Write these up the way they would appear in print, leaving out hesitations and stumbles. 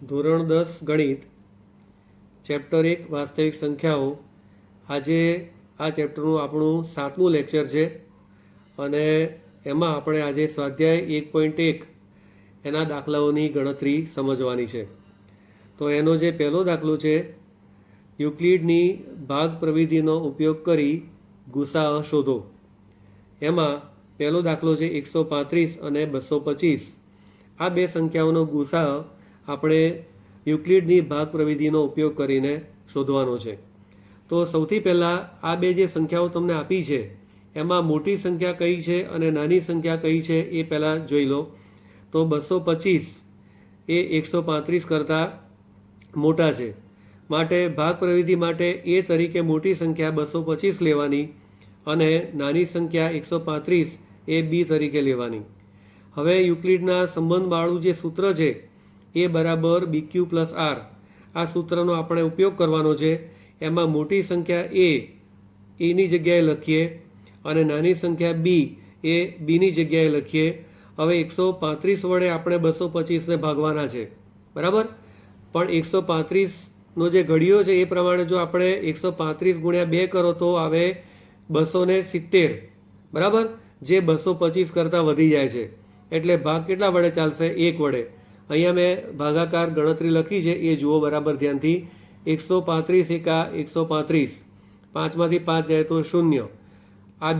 ધોરણ 10 ગણિત ચેપ્ટર 1 વાસ્તવિક સંખ્યાઓ. આજે આ ચેપ્ટરનું આપણું 7મું લેક્ચર છે અને એમાં આપણે આજે સ્વાધ્યાય 1.1 એના દાખલાઓની ગણતરી સમજવાની છે. તો એનો જે પહેલો દાખલો છે, યુક્લિડની ભાગ પ્રવિધિનો ઉપયોગ કરી ગુસાઅ શોધો. એમાં પહેલો દાખલો છે 135 અને 225. આ બે સંખ્યાઓનો ગુસાઅ આપણે યુક્લિડની ભાગ પ્રવિધિનો ઉપયોગ કરીને શોધવાનો છે. તો સૌથી પહેલાં આ બે જે સંખ્યાઓ તમને આપી છે એમાં મોટી સંખ્યા કઈ છે અને નાની સંખ્યા કઈ છે એ પહેલાં જોઈ લો. તો 225 એ 135 કરતાં મોટા છે, માટે ભાગ પ્રવિધિ માટે એ તરીકે મોટી સંખ્યા 225 લેવાની અને નાની સંખ્યા 135 એ બી તરીકે લેવાની. હવે યુક્લિડના સંબંધવાળું જે સૂત્ર છે એ બરાબર BQ પ્લસ આર, આ સૂત્રનો આપણે ઉપયોગ કરવાનો છે. એમાં મોટી સંખ્યા એની જગ્યાએ લખીએ અને નાની સંખ્યા બી એ બીની જગ્યાએ લખીએ. હવે 135 વડે આપણે 225ને ભાગવાના છે, બરાબર. પણ 135નો જે ઘડિયો છે એ પ્રમાણે જો આપણે 135 ગુણ્યા 2 કરો તો આવે 270, બરાબર, જે 225 કરતાં વધી જાય છે. એટલે ભાગ કેટલા વડે ચાલશે? 1 વડે. અહીંયા મેં ભાગાકાર ગણતરી લખી છે એ જુઓ બરાબર ધ્યાનથી. 135 એકા 135, 5માંથી 5 જાય તો 0. આ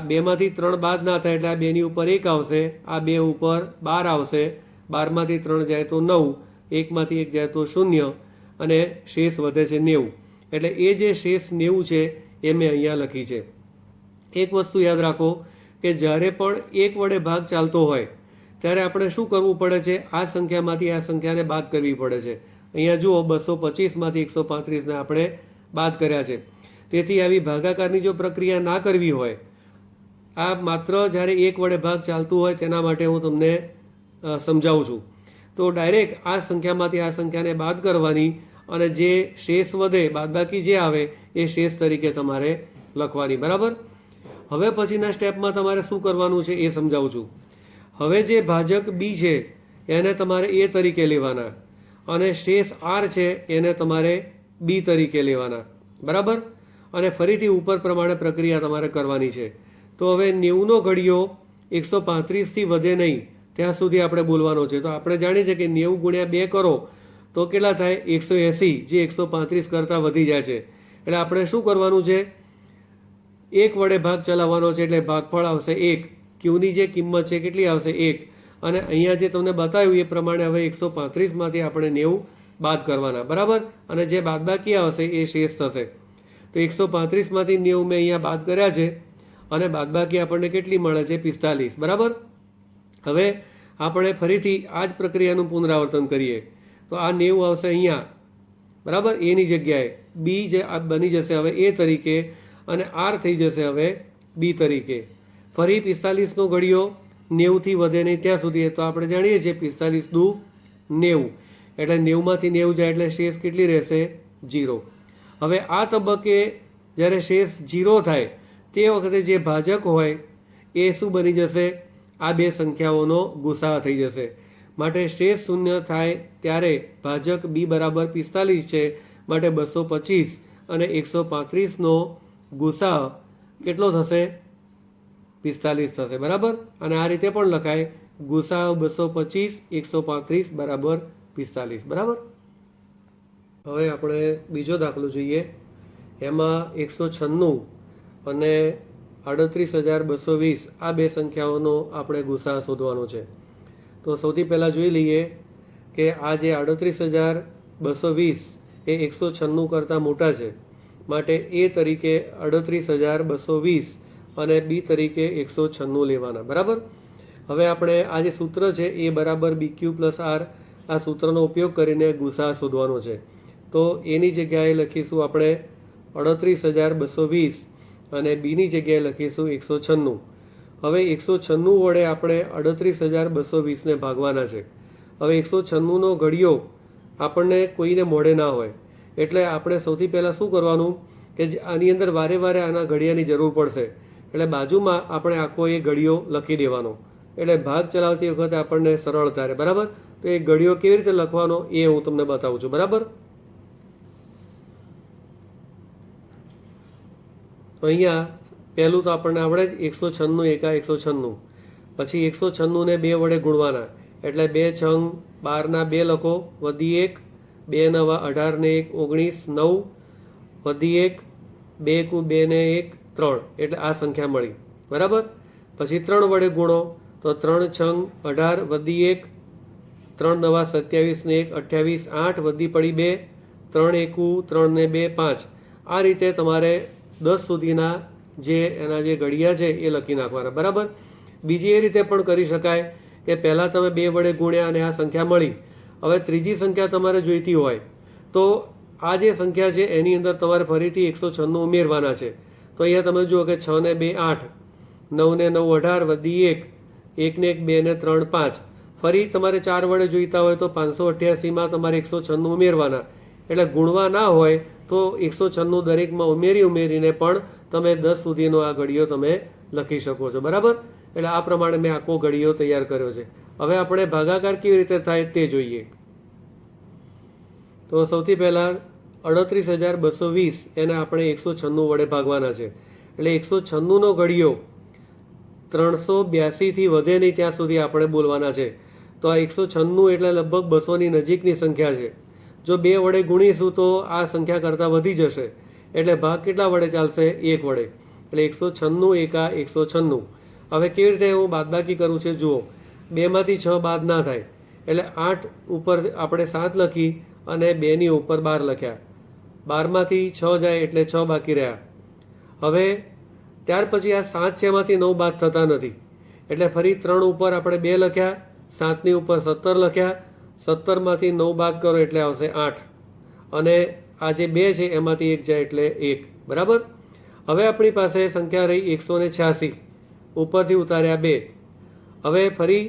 બેમાંથી 3 બાદ ના થાય એટલે આ બેની ઉપર 1 આવશે, આ બે ઉપર 12 આવશે, 12માંથી 3 જાય તો 9, 1માંથી 1 જાય તો 0 અને શેષ વધે છે 90. એટલે એ જે શેષ 90 છે એ મેં અહીંયા લખી છે. એક વસ્તુ યાદ રાખો કે જ્યારે પણ 1 વડે ભાગ ચાલતો હોય ત્યારે આપણે શું કરવું પડે છે? આ સંખ્યામાંથી આ સંખ્યાને બાદ કરવી પડે છે. અહીંયા જુઓ 225માંથી 135ને આપણે બાદ કર્યા છે. તેથી આવી ભાગાકારની જો પ્રક્રિયા ના કરવી હોય, આ માત્ર જ્યારે 1 વડે ભાગ ચાલતું હોય તેના માટે હું તમને સમજાવું છું. તો ડાયરેક્ટ આ સંખ્યામાંથી આ સંખ્યાને બાદ કરવાની અને જે શેષ વધે, બાદબાકી જે આવે એ શેષ તરીકે તમારે લખવાની, બરાબર. હવે પછીના સ્ટેપમાં તમારે શું કરવાનું છે એ સમજાવું છું. હવે જે ભાજક બી છે એને તમારે એ તરીકે લેવાના અને શેષ આર છે એને તમારે બી તરીકે લેવાના, બરાબર. અને ફરીથી ઉપર પ્રમાણે પ્રક્રિયા તમારે કરવાની છે. તો હવે 90નો ઘડિયો 135થી વધે નહીં ત્યાં સુધી આપણે બોલવાનો છે. તો આપણે જાણીએ છીએ કે 90 ગુણ્યા 2 કરો તો કેટલા થાય? 180, જે 135 કરતાં વધી જાય છે. એટલે આપણે શું કરવાનું છે? 1 વડે ભાગ ચલાવવાનો છે એટલે ભાગફળ આવશે 1. ક્યુની જે કિંમત છે કેટલી આવશે? 1. અને અહીંયા જે તમને બતાવ્યું એ પ્રમાણે હવે 135માંથી આપણે 90 બાદ કરવાના, બરાબર. અને જે બાદબાકી આવશે એ શેષ થશે. તો 135માંથી 90 મેં અહીંયા બાદ કર્યા છે અને બાદબાકી આપણને કેટલી મળે છે? 45, બરાબર. હવે આપણે ફરીથી આ જ પ્રક્રિયાનું પુનરાવર્તન કરીએ. તો આ 90 આવશે અહીંયા, બરાબર, એની જગ્યાએ. બી જે બની જશે હવે એ તરીકે અને આર થઈ જશે હવે બી તરીકે. ફરી 45નો ઘડિયો 90થી વધે નહીં ત્યાં સુધી. તો આપણે જાણીએ છીએ 45 દુ 90, એટલે 90માંથી 90 જાય એટલે શેષ કેટલી રહેશે? 0. હવે આ તબક્કે જ્યારે શેષ 0 થાય તે વખતે જે ભાજક હોય એ શું બની જશે? આ બે સંખ્યાઓનો ગુસાઅ થઈ જશે. માટે શેષ 0 થાય ત્યારે ભાજક બી બરાબર 45 છે, માટે 225 અને 135નો ગુસાઅ કેટલો થશે? 45 થશે, બરાબર. અને આ રીતે પણ લખાય, ગુસાઅ 225 135 બરાબર 45, બરાબર. હવે આપણે બીજો દાખલો જોઈએ. એમાં 196 અને 38,220 આ બે સંખ્યાઓનો આપણે ગુસાઅ શોધવાનો છે. તો સૌથી પહેલાં જોઈ લઈએ કે આ જે 38,220 એ 196 કરતાં મોટા છે, માટે એ તરીકે 38,220 અને બી તરીકે 196 લેવાના, બરાબર. હવે આપણે આ જે સૂત્ર છે એ બરાબર BQ પ્લસ આર, આ સૂત્રનો ઉપયોગ કરીને ગુસાઅ શોધવાનો છે. તો એની જગ્યાએ લખીશું આપણે 38,220 અને બીની જગ્યાએ લખીશું 196. હવે 196 વડે આપણે 38,220ને ભાગવાના છે. હવે 196નો ઘડિયો આપણને કોઈને મોઢે ના હોય એટલે આપણે સૌથી પહેલાં શું કરવાનું કે આની અંદર વારે વારે આના ઘડિયાની જરૂર પડશે. એટલે બાજુમાં આપણે આખો એ ઘડિયો લખી દેવાનો, એટલે ભાગ ચલાવતી વખતે આપણને સરળતા રહે, બરાબર. તો એ ઘડીઓ કેવી રીતે લખવાનો એ હું તમને બતાવું છું. બરાબર, તો અહીંયા પહેલું તો આપણને આવડે જ 196 એકા 196, પછી 196 ને 2 વડે ગુણવાના, એટલે 2 છંગ 12 2 લખો, વધી 1, 2 નવા 18 ને 1 19, 9 વધી 1, 2 કુ 2 ને 1 3, એટલે આ સંખ્યા મળી. બરાબર, પછી 3 વડે ગુણો તો 3 છંગ 18 વધી 1, 3 નવા 27 ને 1 28, 8 વધી પડી 2, 3 એકુ 3 ને 2 5. આ રીતે તમારે 10 સુધીના જે એના જે ઘડિયા છે એ લખી નાખવાના. બરાબર, બીજી એ રીતે પણ કરી શકાય કે પહેલાં તમે 2 વડે ગુણ્યા અને આ સંખ્યા મળી. હવે ત્રીજી સંખ્યા તમારે જોઈતી હોય તો આ જે સંખ્યા છે એની અંદર તમારે ફરીથી 196 ઉમેરવાના છે. તો અહીંયા તમે જુઓ કે 6 ને 2 8, 9 ને 9 18 વધી 1, 1 ને 1 2 ને 3 5. ફરી તમારે 4 વડે જોઈતા હોય તો 588માં તમારે 196 ઉમેરવાના. એટલે ગુણવા ના હોય તો 196 દરેકમાં ઉમેરીને પણ તમે 10 સુધીનો આ ઘડિયો તમે લખી શકો છો. બરાબર, એટલે આ પ્રમાણે મેં આખો ઘડિયો તૈયાર કર્યો છે. હવે આપણે ભાગાકાર કેવી રીતે થાય તે જોઈએ. તો સૌથી પહેલાં 38,220 એને આપણે 196 વડે ભાગવાના છે. એટલે 196નો ઘડિયો 382થી વધે નહીં ત્યાં સુધી આપણે બોલવાના છે. તો આ 196 એટલે લગભગ 200ની નજીકની સંખ્યા છે. જો 2 વડે ગુણીશું તો આ સંખ્યા કરતાં વધી જશે. એટલે ભાગ કેટલા વડે ચાલશે? 1 વડે. એટલે 196 એકા 196. હવે કેવી રીતે હું બાદબાકી કરું છે જુઓ. 2માંથી 6 બાદ ના થાય, એટલે 8 ઉપર આપણે 7 લખી અને 2ની ઉપર 12 લખ્યા. 12માંથી 6 જાય એટલે 6 બાકી રહ્યા. હવે ત્યાર પછી આ 7 છે એમાંથી 9 બાદ થતા નથી, એટલે ફરી 3 ઉપર આપણે 2 લખ્યા, 7ની ઉપર 17 લખ્યા, 17માંથી 9 બાદ કરો એટલે આવશે 8, અને આ જે 2 છે એમાંથી 1 જાય એટલે 1. બરાબર, હવે આપણી પાસે સંખ્યા રહી 186, ઉપરથી ઉતાર્યા 2. હવે ફરી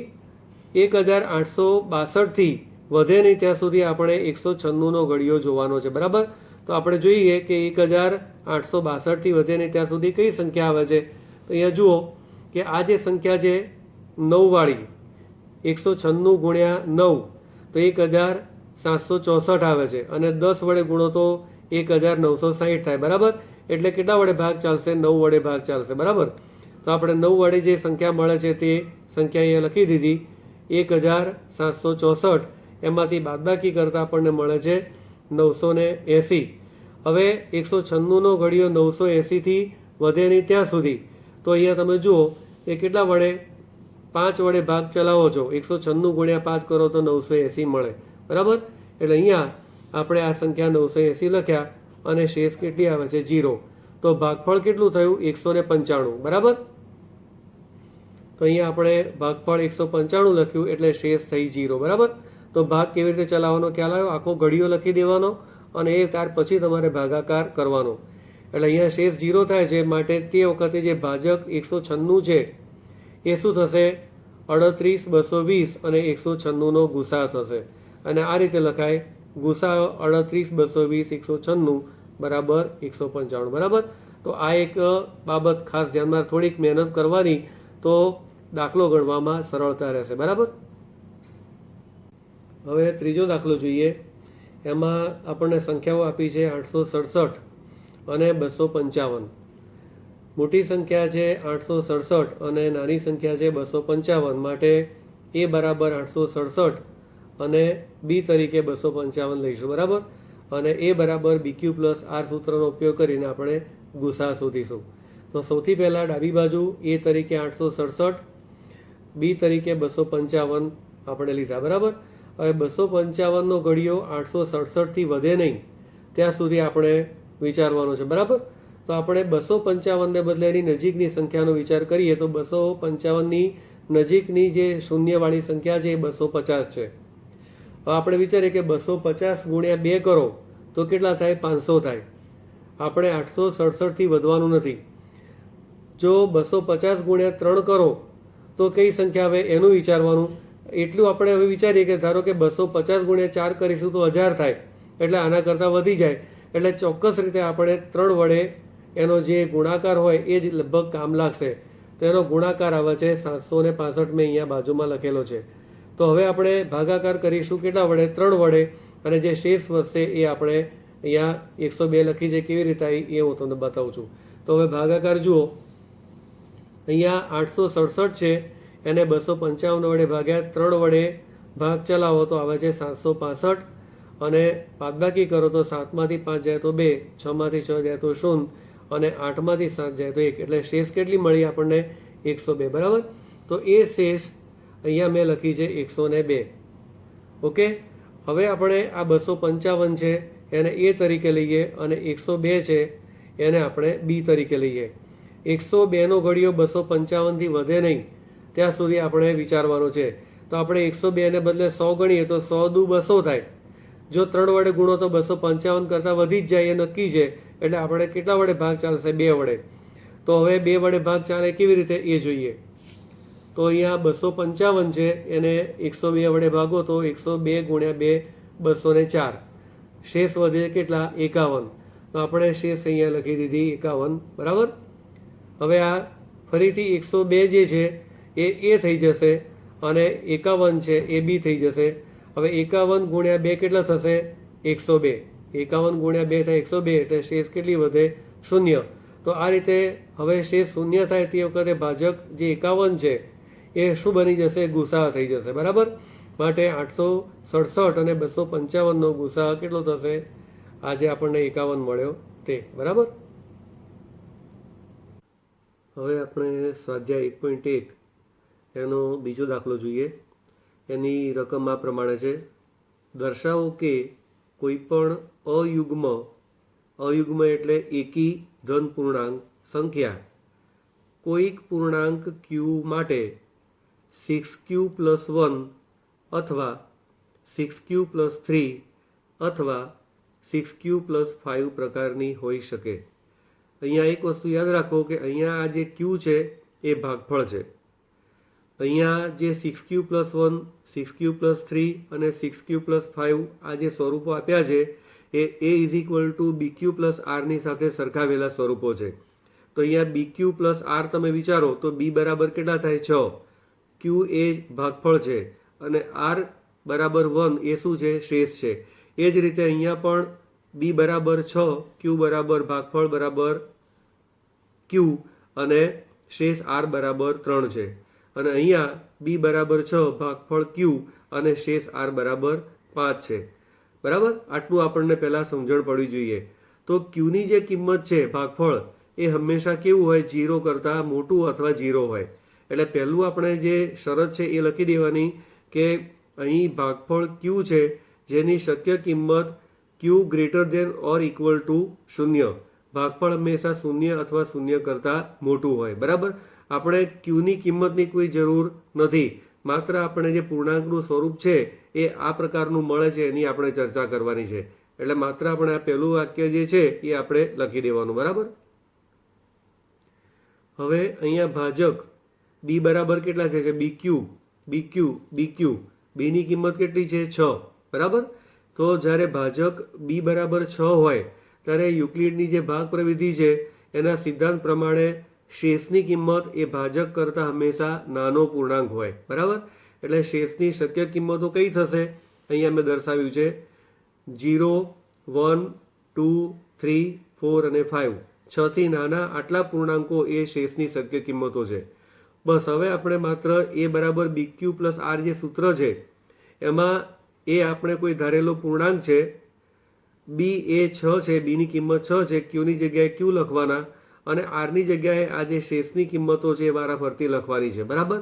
1862થી વધે નહીં ત્યાં સુધી આપણે 196નો ઘડિયો જોવાનો છે. બરાબર, તો આપણે જોઈએ કે 1862થી વધે નહીં ત્યાં સુધી કઈ સંખ્યા આવે છે. તો અહીંયા જુઓ કે આ જે સંખ્યા છે 9 વાળી, 196 ગુણ્યા 9 તો 1764 આવે છે, અને 10 વડે ગુણો તો 1960 થાય. બરાબર, એટલે કેટલા વડે ભાગ ચાલશે? 9 વડે ભાગ ચાલશે. બરાબર, તો આપણે 9 વડે જે સંખ્યા મળે છે તે સંખ્યા અહીંયા લખી દીધી 1764. એમાંથી બાદબાકી કરતાં આપણને મળે છે 980. હવે 196નો ઘડિયો 980થી વધે નહીં ત્યાં સુધી, તો અહીંયા તમે જુઓ એ કેટલા વડે? 5 વડે ભાગ ચલાવો છો. 196 ગુણ્યા 5 કરો તો 980 મળે. બરાબર, એટલે અહીંયા આપણે આ સંખ્યા 980 લખ્યા અને શેષ કેટલી આવે છે? 0. તો ભાગફળ કેટલું થયું? 195. બરાબર, તો અહીંયા આપણે ભાગફળ 195 લખ્યું એટલે શેષ થઈ 0. બરાબર, તો ભાગ કેવી રીતે ચલાવવાનો ખ્યાલ આવ્યો? આખો ઘડિયો લખી દેવાનો અને એ ત્યાર પછી તમારે ભાગાકાર કરવાનો. એટલે અહીંયા શેષ 0 થાય છે, માટે તે વખતે જે ભાજક 196 છે એ શું થશે? 38,220 અને 196નો ગુસા થશે. અને આ રીતે લખાય ગુસા 38,220 196 બરાબર 195. બરાબર, તો આ એક બાબત ખાસ ધ્યાનમાં, થોડીક મહેનત કરવાની તો દાખલો ગણવામાં સરળતા રહેશે. બરાબર, હવે ત્રીજો દાખલો જોઈએ. એમાં આપણને સંખ્યાઓ આપી છે 867 અને 255. મોટી સંખ્યા છે 867 અને નાની સંખ્યા છે 255, માટે એ બરાબર 867 અને બી તરીકે 255 લઈશું. બરાબર, અને એ બરાબર BQ પ્લસ આર સૂત્રનો ઉપયોગ કરીને આપણે ગુસા શોધીશું. તો સૌથી પહેલાં ડાબી બાજુ એ તરીકે 867, બી તરીકે 255 આપણે લીધા. બરાબર, હવે 255નો ઘડિયો 867થી વધે નહીં ત્યાં સુધી આપણે વિચારવાનો છે. બરાબર, તો આપણે 255ને બદલે એની નજીકની સંખ્યાનો વિચાર કરીએ તો 255ની નજીકની જે શૂન્યવાળી સંખ્યા છે એ 250 છે. હવે આપણે વિચારીએ કે 250 ગુણ્યા 2 કરો તો કેટલા થાય? 500 થાય. આપણે 867થી વધવાનું નથી. જો 250 ગુણ્યા 3 કરો તો કઈ સંખ્યા આવે એનું વિચારવાનું. એટલું આપણે હવે વિચારીએ કે ધારો કે 250 ગુણ્યા 4 કરીશું તો 1000 થાય, એટલે આના કરતાં વધી જાય. એટલે ચોક્કસ રીતે આપણે 3 વડે એનો જે ગુણાકાર હોય એ જ લગભગ કામ લાગશે. તો એનો ગુણાકાર આવે છે 765. મેં અહીંયા બાજુમાં લખેલો છે. તો હવે આપણે ભાગાકાર કરીશું કેટલા વડે? 3 વડે, અને જે શેષ વધશે એ આપણે અહીંયા 102 લખી છે. કેવી રીતે આવી એ હું તમને બતાવું છું. તો હવે ભાગાકાર જુઓ, અહીંયા 867 છે, એને 255 વડે ભાગ્યા 3 વડે ભાગ ચલાવો તો આવે છે 765, અને બાદબાકી કરો તો 7માંથી 5 જાય તો 2, 6માંથી 6 જાય તો 0, અને 8માંથી 7 જાય તો 1. એટલે શેષ કેટલી મળી આપણને? 102. બરાબર. તો એ શેષ અહીંયા મેં લખી છે 102. ઓકે. હવે આપણે આ 255 છે એને એ તરીકે લઈએ, અને 102 છે એને આપણે બી તરીકે લઈએ. 102નો ઘડિયો 255થી વધે નહીં ત્યાં સુધી આપણે વિચારવાનું છે. તો આપણે 102ને બદલે 100 ગણીએ તો 100 દુ 200 થાય. જો 3 વડે ગુણો તો 255 કરતાં વધી જ જાય, એ નક્કી છે. એટલે આપણે કેટલા વડે ભાગ ચાલશે? 2 વડે. તો હવે 2 વડે ભાગ ચાલે કેવી રીતે એ જોઈએ. તો અહીંયા 255 છે, એને 102 વડે ભાગો તો 102 ગુણ્યા 2 204. શેષ વધે કેટલા? 51. તો આપણે શેષ અહીંયા લખી દીધી 51. બરાબર. હવે આ ફરીથી 102 જે છે એ થઈ જશે, અને 51 છે એ બી થઈ જશે. હવે 51 ગુણ્યા 2 કેટલા થશે? 102. 51 ગુણ્યા 2 થાય 102, એટલે શેષ કેટલી વધે? 0. તો આ રીતે હવે શેષ 0 થાય તે વખતે ભાજક જે 51 છે એ શું બની જશે? ગુસાઅ થઈ જશે. બરાબર. માટે 867 અને 255નો ગુસાઅ કેટલો થશે? આજે આપણને 51 મળ્યો તે. બરાબર. હવે આપણે સ્વાધ્યાય 1.1 એનો બીજો દાખલો જોઈએ. એની રકમ આ પ્રમાણે છે. દર્શાવો કે કોઈ પણ અયુગ્મ એટલે એકી ધન પૂર્ણાંક સંખ્યા કોઈક પૂર્ણાંક ક્યુ માટે 6q + 1 અથવા 6q + 3 અથવા 6q + 5 પ્રકારની હોઈ શકે. અહીંયા એક વસ્તુ યાદ રાખો કે અહીંયા આ જે ક્યુ છે એ ભાગફળ છે. અહીંયા જે 6q + 1, 6q + 3 અને 6q + 5 આ જે સ્વરૂપો આપ્યા છે એ A = BQ + R ની સાથે સરખાવેલા સ્વરૂપો છે. તો અહીંયા BQ + R તમે વિચારો તો B બરાબર કેટલા થાય? 6. Q એ ભાગફળ છે, અને R બરાબર 1 એ શું છે? શેષ છે. એ જ રીતે અહીંયા પણ B બરાબર 6, Q બરાબર ભાગફળ બરાબર Q, અને શેષ R બરાબર 3 છે. અને અહીંયા B બરાબર 6, ભાગફળ Q, અને શેષ R બરાબર 5 છે. બરાબર. આટલું આપણને પહેલાં સમજણ પડવી જોઈએ. તો Qની જે કિંમત છે ભાગફળ એ હંમેશા કેવું હોય? 0 કરતાં મોટું અથવા 0 હોય. એટલે પહેલું આપણે જે શરત છે એ લખી દેવાની કે અહીં ભાગફળ Q છે જેની શક્ય કિંમત Q ≥ 0. ભાગફળ હંમેશા 0 અથવા 0 કરતાં મોટું હોય. બરાબર. આપણે Qની કિંમતની કોઈ જરૂર નથી. માત્ર આપણે જે પૂર્ણાંકનું સ્વરૂપ છે એ આ પ્રકારનું મળે છે એની આપણે ચર્ચા કરવાની છે. એટલે માત્ર આપણે આ પહેલું વાક્ય જે છે એ આપણે લખી દેવાનું. બરાબર. હવે અહીંયા ભાજક B બરાબર કેટલા છે? BQ. Bની કિંમત કેટલી છે? 6. બરાબર. તો જ્યારે ભાજક B બરાબર 6 હોય ત્યારે યુક્લિડની જે ભાગ પ્રવિધિ છે એના સિદ્ધાંત પ્રમાણે શેષની કિંમત એ ભાજક કરતાં હંમેશા નાનો પૂર્ણાંક હોય. બરાબર. એટલે શેષની શક્ય કિંમતો કઈ થશે? અહીંયા મેં દર્શાવ્યું છે 0, 1, 2, 3, 4 અને 5. 6 થી નાના આટલા પૂર્ણાંકો એ શેષની શક્ય કિંમતો છે. બસ. હવે આપણે માત્ર A બરાબર BQ + R જે સૂત્ર છે એમાં એ આપણે કોઈ ધારેલો પૂર્ણાંક છે. B એ 6 છે, Bની કિંમત 6 છે. Qની જગ્યાએ Q લખવાના, અને Rની જગ્યાએ આ જે શેષની કિંમતો છે એ વારાફરતી લખવાની છે. બરાબર.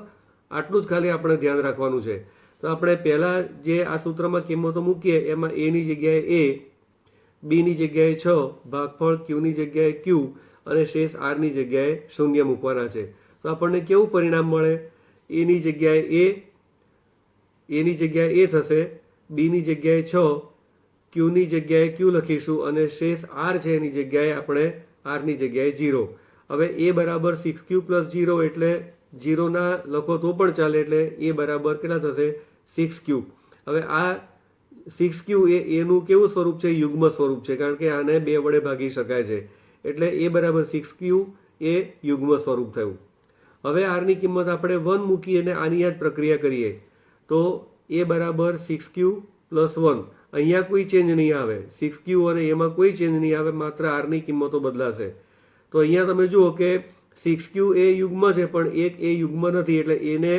આટલું જ ખાલી આપણે ધ્યાન રાખવાનું છે. તો આપણે પહેલાં જે આ સૂત્રમાં કિંમતો મૂકીએ એમાં Aની જગ્યાએ A, Bની જગ્યાએ 6, ભાગફળ Qની જગ્યાએ Q, અને શેષ Rની જગ્યાએ 0 મૂકવાના છે. તો આપણને કેવું પરિણામ મળે? Aની જગ્યાએ A થશે, Bની જગ્યાએ 6, Qની જગ્યાએ Q લખીશું, અને શેષ R છે એની જગ્યાએ આપણે Rની જગ્યાએ 0. હવે A બરાબર 6Q + 0 એટલે 0 ના લખો તો પણ ચાલે. એટલે A બરાબર કેટલા થશે? 6Q. હવે આ 6Q એ એનું કેવું સ્વરૂપ છે? યુગ્મ સ્વરૂપ છે, કારણ કે આને 2 વડે ભાગી શકાય છે. એટલે A બરાબર 6Q એ યુગ્મ સ્વરૂપ થયું. હવે Rની કિંમત આપણે 1 મૂકી અને આની જ પ્રક્રિયા કરીએ તો એ બરાબર 6q + 1. અહીંયા કોઈ ચેન્જ નહીં આવે, 6q અને એમાં કોઈ ચેન્જ નહીં આવે, માત્ર આરની કિંમતો બદલાશે. તો અહીંયા તમે જુઓ કે 6q એ યુગ્મ છે પણ 1 એ યુગ્મ નથી, એટલે એને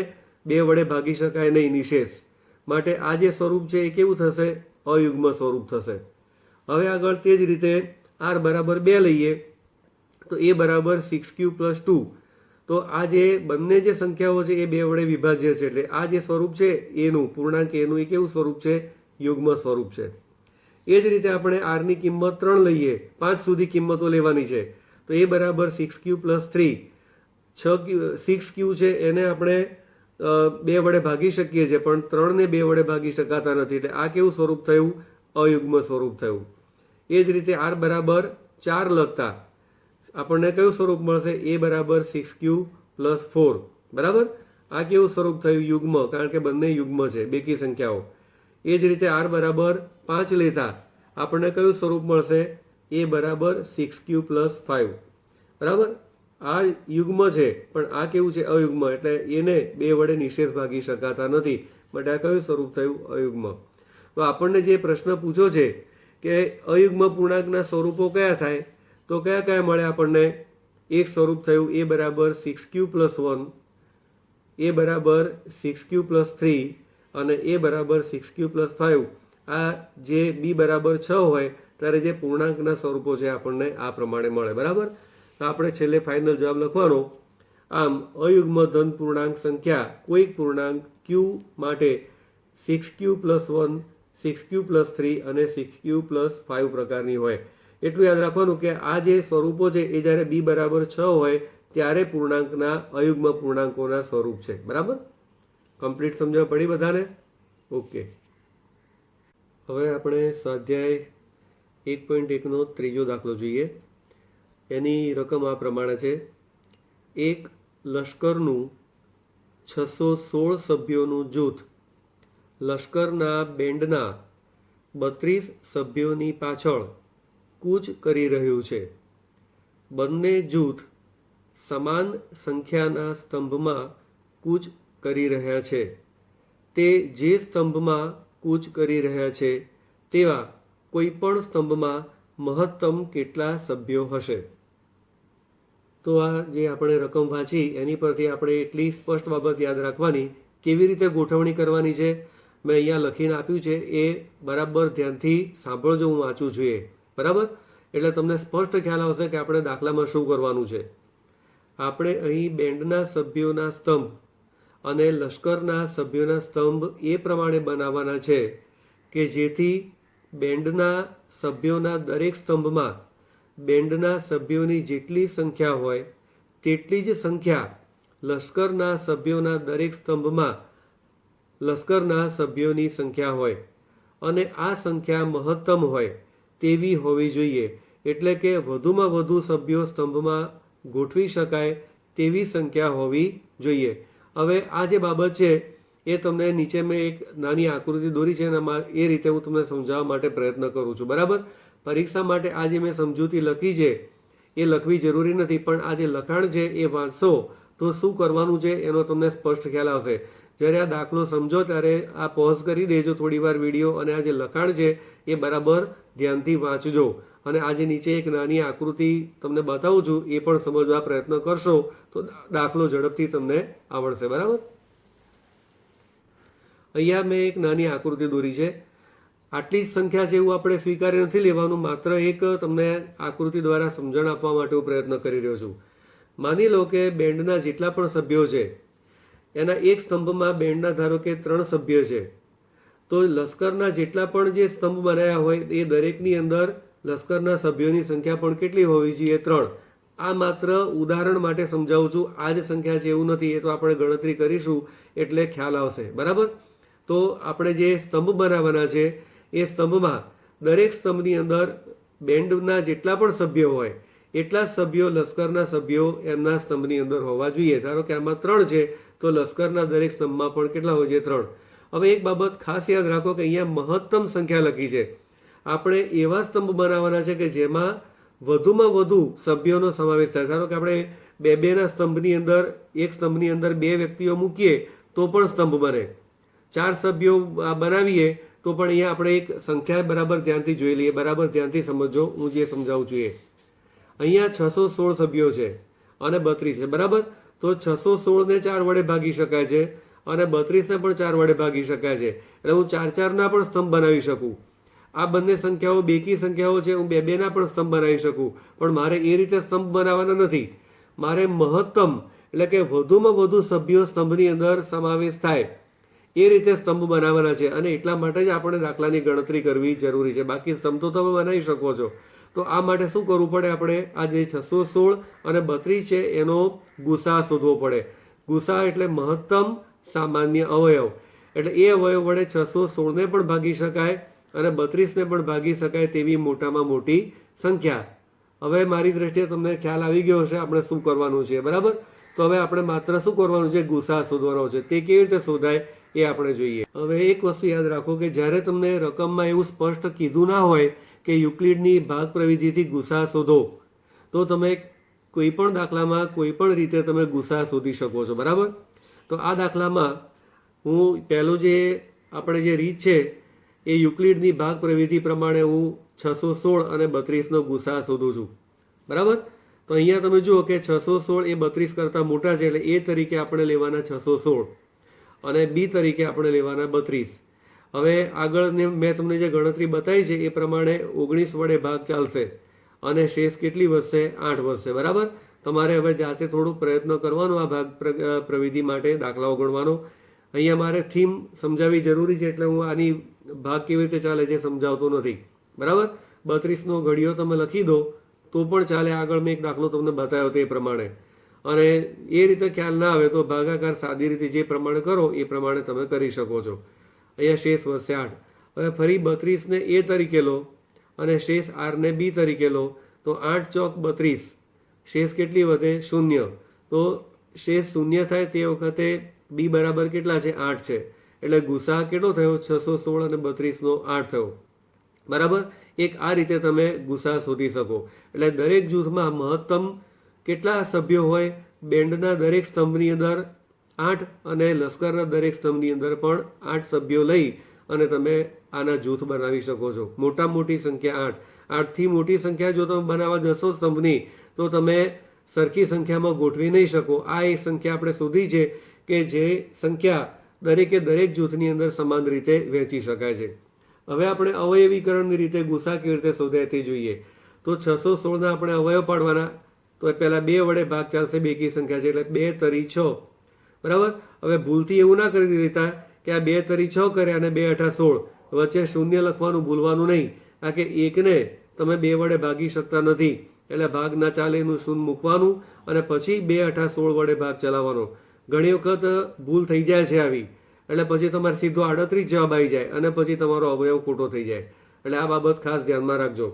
2 વડે ભાગી શકાય નહીં નિશેષ. માટે આ જે સ્વરૂપ છે એ કેવું થશે? અયુગ્મ સ્વરૂપ થશે. હવે આગળ તે જ રીતે r બરાબર 2 લઈએ તો એ બરાબર 6q + 2. તો આ જે બંને જે સંખ્યાઓ છે એ 2 વડે વિભાજ્ય છે, એટલે આ જે સ્વરૂપ છે એનું પૂર્ણાંક એનું એ કેવું સ્વરૂપ છે? યુગ્મ સ્વરૂપ છે. એ જ રીતે આપણે આરની કિંમત 3 લઈએ, 5 સુધી કિંમતો લેવાની છે, તો એ બરાબર 6q + 3. 6q છે એને આપણે 2 વડે ભાગી શકીએ છીએ, પણ 3ને 2 વડે ભાગી શકાતા નથી, એટલે આ કેવું સ્વરૂપ થયું? અયુગ્મ સ્વરૂપ થયું. એ જ રીતે r બરાબર 4 લખતા આપણને કયું સ્વરૂપ મળશે? એ બરાબર 6q + 4. બરાબર? આ કેવું સ્વરૂપ થયું? યુગ્મ, કારણ કે બંને યુગ્મ છે, બેકી સંખ્યાઓ. એ જ રીતે r બરાબર 5 લેતા આપણને કયું સ્વરૂપ મળશે? એ બરાબર 6q + 5. બરાબર? આ યુગ્મ છે પણ આ કેવું છે? અયુગ્મ, એટલે એને 2 વડે નિશેષ ભાગી શકાતા નથી, માટે આ કયું સ્વરૂપ થયું? અયુગ્મ. તો આપણને જે પ્રશ્ન પૂછ્યો છે કે અયુગ્મ પૂર્ણાંકના સ્વરૂપો કયા થાય, તો કયા કયા મળે આપણને? એક સ્વરૂપ થયું એ બરાબર 6q + 1, એ બરાબર 6q + 3 અને એ બરાબર 6q + 5. આ જે b બરાબર 6 હોય ત્યારે જે પૂર્ણાંકના સ્વરૂપો છે આપણને આ પ્રમાણે મળે. બરાબર? તો આપણે છેલ્લે ફાઇનલ જવાબ લખવાનો. આમ અયુગ્મ ધન પૂર્ણાંક સંખ્યા કોઈક પૂર્ણાંક q માટે 6q + 1, 6q + 3 અને 6q + 5 પ્રકારની હોય. એટલું યાદ રાખવાનું કે આ જે સ્વરૂપો છે એ જ્યારે b બરાબર 6 હોય ત્યારે પૂર્ણાંકના અયુગ્મ પૂર્ણાંકોના સ્વરૂપ છે. બરાબર? કમ્પ્લીટ સમજણ પડી બધાને? ઓકે. હવે આપણે સ્વાધ્યાય 1.1નો ત્રીજો દાખલો જોઈએ. એની રકમ આ પ્રમાણે છે: એક લશ્કરનું 616 સભ્યોનું જૂથ લશ્કરના બેન્ડના 32 સભ્યોની પાછળ કૂચ કરી રહ્યું છે. બંને જૂથ સમાન સંખ્યાના સ્તંભમાં કૂચ કરી રહ્યા છે. તે જે સ્તંભમાં કૂચ કરી રહ્યા છે તેવા કોઈપણ સ્તંભમાં મહત્તમ કેટલા સભ્યો હશે? તો આ જે આપણે રકમ વાંચી એની પરથી આપણે એટલી સ્પષ્ટ બાબત યાદ રાખવાની, કેવી રીતે ગોઠવણી કરવાની છે મેં અહીંયા લખીને આપ્યું છે, એ બરાબર ધ્યાનથી સાંભળજો, હું વાંચું છું એ. બરાબર? એટલે તમને સ્પષ્ટ ખ્યાલ આવશે કે આપણે દાખલામાં શું કરવાનું છે. આપણે અહીં બેન્ડના સભ્યોના સ્તંભ અને લશ્કરના સભ્યોના સ્તંભ એ પ્રમાણે બનાવવાના છે કે જેથી બેન્ડના સભ્યોના દરેક સ્તંભમાં બેન્ડના સભ્યોની જેટલી સંખ્યા હોય તેટલી જ સંખ્યા લશ્કરના સભ્યોના દરેક સ્તંભમાં લશ્કરના સભ્યોની સંખ્યા હોય, અને આ સંખ્યા મહત્તમ હોય તેવી હોવી જોઈએ. એટલે કે વધુમાં વધુ સભ્યો સ્તંભમાં ગોઠવી શકાય તેવી સંખ્યા હોવી જોઈએ. હવે આ જે બાબત છે એ તમને નીચે મેં એક નાની આકૃતિ દોરી છે અને એ રીતે હું તમને સમજાવવા માટે પ્રયત્ન કરું છું. બરાબર? પરીક્ષા માટે આ જે મેં સમજૂતી લખી છે એ લખવી જરૂરી નથી, પણ આ જે લખાણ છે એ વાંચશો તો શું કરવાનું છે એનો તમને સ્પષ્ટ ખ્યાલ આવશે. જ્યારે આ દાખલો સમજો ત્યારે આ પોઝ કરી દેજો થોડી વાર વિડીયો, અને આ જે લખાણ છે એ બરાબર ધ્યાનથી વાંચજો. અને આ જે નીચે એક નાની આકૃતિ તમને બતાવું છું એ પણ સમજવા પ્રયત્ન કરશો તો દાખલો ઝડપથી તમને આવડશે. બરાબર? અહીંયા મેં એક નાની આકૃતિ દોરી છે. આટલી જ સંખ્યા છે એવું આપણે સ્વીકારી નથી લેવાનું, માત્ર એક તમને આકૃતિ દ્વારા સમજણ આપવા માટે હું પ્રયત્ન કરી રહ્યો છું. માની લો કે બેન્ડના જેટલા પણ સભ્યો છે એના એક સ્તંભમાં બેન્ડના ધારો કે 3 સભ્ય છે, તો લશ્કરના જેટલા પણ જે સ્તંભ બનાવ્યા હોય એ દરેકની અંદર લશ્કરના સભ્યોની સંખ્યા પણ કેટલી હોવી જોઈએ? 3. આ માત્ર ઉદાહરણ માટે સમજાવું છું, આ જ સંખ્યા છે એવું નથી, એ તો આપણે ગણતરી કરીશું એટલે ખ્યાલ આવશે. બરાબર? તો આપણે જે સ્તંભ બનાવવાના છે એ સ્તંભમાં દરેક સ્તંભની અંદર બેન્ડના જેટલા પણ સભ્યો હોય એટલા જ સભ્યો લશ્કરના સભ્યો એમના સ્તંભની અંદર હોવા જોઈએ. ધારો કે આમાં 3 છે તો લશ્કરના દરેક સ્તંભમાં પણ કેટલા હોય છે? 3. હવે એક બાબત ખાસ યાદ રાખો કે અહીંયા મહત્તમ સંખ્યા લખી છે. આપણે એવા સ્તંભ બનાવવાના છે કે જેમાં વધુમાં વધુ સભ્યોનો સમાવેશ થાય. ધારો કે આપણે બેના સ્તંભની અંદર એક સ્તંભની અંદર 2 વ્યક્તિઓ મૂકીએ તો પણ સ્તંભ બને. 4 સભ્યો બનાવીએ તો પણ અહીંયા આપણે એક સંખ્યા બરાબર ધ્યાનથી જોઈ લઈએ, બરાબર ધ્યાનથી સમજો, હું જે સમજાવું છું એ. અહીંયા 616 સભ્યો છે અને 32 છે, બરાબર. તો 616 ને 4 વડે ભાગી શકાય છે અને 32 ને પણ 4 વડે ભાગી શકાય છે. એટલે હું 4 4 ના પણ સ્તંભ બનાવી શકું. આ બંને સંખ્યાઓ બેકી સંખ્યાઓ છે, હું 2 2 ના પણ સ્તંભ બનાવી શકું. પણ મારે એ રીતે સ્તંભ બનાવવાના નથી. મારે મહત્તમ એટલે કે વધુમાં વધુ સભ્યો સ્તંભની અંદર સમાવેશ થાય એ રીતે સ્તંભ બનાવવાના છે. અને એટલા માટે જ આપણે દાખલાની ગણતરી કરવી જરૂરી છે. બાકી સ્તંભ તો તમે બનાવી શકો છો. તો આ માટે શું કરવું પડે? આપણે આ જે 616 અને 32 છે એનો ગુસા શોધવો પડે. ગુસા એટલે મહત્તમ સામાન્ય અવયવ. એટલે એ અવયવ વડે 616 ને પણ ભાગી શકાય અને 32 ને પણ ભાગી શકાય તેવી મોટામાં મોટી સંખ્યા. હવે મારી દ્રષ્ટિએ તમને ખ્યાલ આવી ગયો હશે આપણે શું કરવાનું છે, બરાબર. તો હવે આપણે માત્ર શું કરવાનું છે? ગુસા શોધવાનો છે. તે કેવી રીતે શોધાય એ આપણે જોઈએ. હવે એક વસ્તુ યાદ રાખો કે જ્યારે તમને રકમમાં એવું સ્પષ્ટ કીધું ના હોય કે યુક્લિડની ભાગ પ્રવિધિથી ગુસા શોધો, તો તમે કોઈ પણ દાખલામાં કોઈ પણ રીતે તમે ગુસા શોધી શકો છો, બરાબર. તો આ દાખલામાં હું પહેલું જે આપણે જે રીત છે એ યુક્લિડની ભાગ પ્રવિધિ પ્રમાણે હું 616 અને 32નો ગુસા શોધું છું, બરાબર. તો અહીંયા તમે જુઓ કે 616 એ 32 કરતાં મોટા છે, એટલે એ તરીકે આપણે લેવાના 616 અને બી તરીકે આપણે લેવાના 32. હવે આગળ મેં તમને જે ગણતરી બતાવી છે એ પ્રમાણે 19 વડે ભાગ ચાલશે અને શેષ કેટલી વધશે? 8 વધશે, બરાબર. તમારે હવે જાતે થોડું પ્રયત્ન કરવાનો આ ભાગ પ્રવિધિ માટે દાખલાઓ ગણવાનો. અહીંયા મારે થીમ સમજાવવી જરૂરી છે એટલે હું આની ભાગ કેવી રીતે ચાલે છે સમજાવતો નથી, બરાબર. 32નો ઘડિયો તમે લખી દો તો પણ ચાલે. આગળ મેં એક દાખલો તમને બતાવ્યો તે પ્રમાણે. અને એ રીતે ખ્યાલ ના આવે તો ભાગાકાર સાદી રીતે જે પ્રમાણે કરો એ પ્રમાણે તમે કરી શકો છો. અહીંયા શેષ વધશે 8. હવે ફરી 32ને એ તરીકે લો અને શેષ આરને બી તરીકે લો તો 8 ચોક 32. શેષ કેટલી વધે? 0. તો શેષ 0 થાય તે વખતે બી બરાબર કેટલા છે? 8 છે. એટલે ગુસા કેટલો થયો? 616 અને 32નો 8 થયો, બરાબર. એક આ રીતે તમે ગુસા શોધી શકો. એટલે દરેક જૂથમાં મહત્તમ કેટલા સભ્યો હોય? બેન્ડના દરેક સ્તંભની અંદર 8 અને લશ્કરના દરેક સ્તંભની અંદર પણ 8 સભ્યો લઈ અને તમે આના જૂથ બનાવી શકો છો. મોટા મોટી સંખ્યા 8. 8થી મોટી સંખ્યા જો તમે બનાવવા જશો સ્તંભની તો તમે સરખી સંખ્યામાં ગોઠવી નહીં શકો. આ એક સંખ્યા આપણે શોધી છે કે જે સંખ્યા દરેકે દરેક જૂથની અંદર સમાન રીતે વહેંચી શકાય છે. હવે આપણે અવયવીકરણની રીતે ગુસા કેવી રીતે શોધાય તે જોઈએ. તો 616ના આપણે અવયવ પાડવાના. તો પહેલાં 2 વડે ભાગ ચાલશે, બેકી સંખ્યા છે એટલે 2 તરી 6, બરાબર. હવે ભૂલથી એવું ના કરી દેતા કે આ 2 તરી 6 કર્યા અને 2 અઠા 16, વચ્ચે શૂન્ય લખવાનું ભૂલવાનું નહીં. કારણ કે એકને તમે 2 વડે ભાગી શકતા નથી એટલે ભાગ ના ચાલે એનું શૂન્ય મૂકવાનું અને પછી 2 અઠા 16 વડે ભાગ ચલાવવાનો. ઘણી વખત ભૂલ થઈ જાય છે આવી, એટલે પછી તમારે સીધો 38 જવાબ આવી જાય અને પછી તમારો અવયવ ખોટો થઈ જાય. એટલે આ બાબત ખાસ ધ્યાનમાં રાખજો.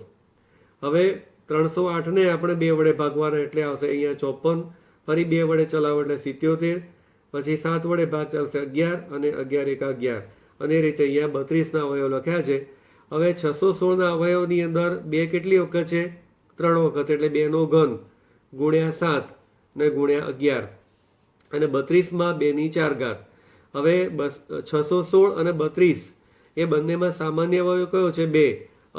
હવે 308ને આપણે 2 વડે ભાગવાના એટલે આવશે અહીંયા 54. ફરી 2 વડે ચલાવો એટલે 77. પછી 7 વડે ભાગ ચાલશે 11 અને 11 એકા 11. અને એ રીતે અહીંયા 32ના અવયવ લખ્યા છે. હવે 616ના અવયવની અંદર 2 કેટલી વખત છે? 3 વખત. એટલે 2નો ઘન ગુણ્યા 7 ને ગુણ્યા 11 અને 32માં 2ની 4 ઘાત. હવે 616 અને 32 એ બંનેમાં સામાન્ય અવયવ કયો છે? 2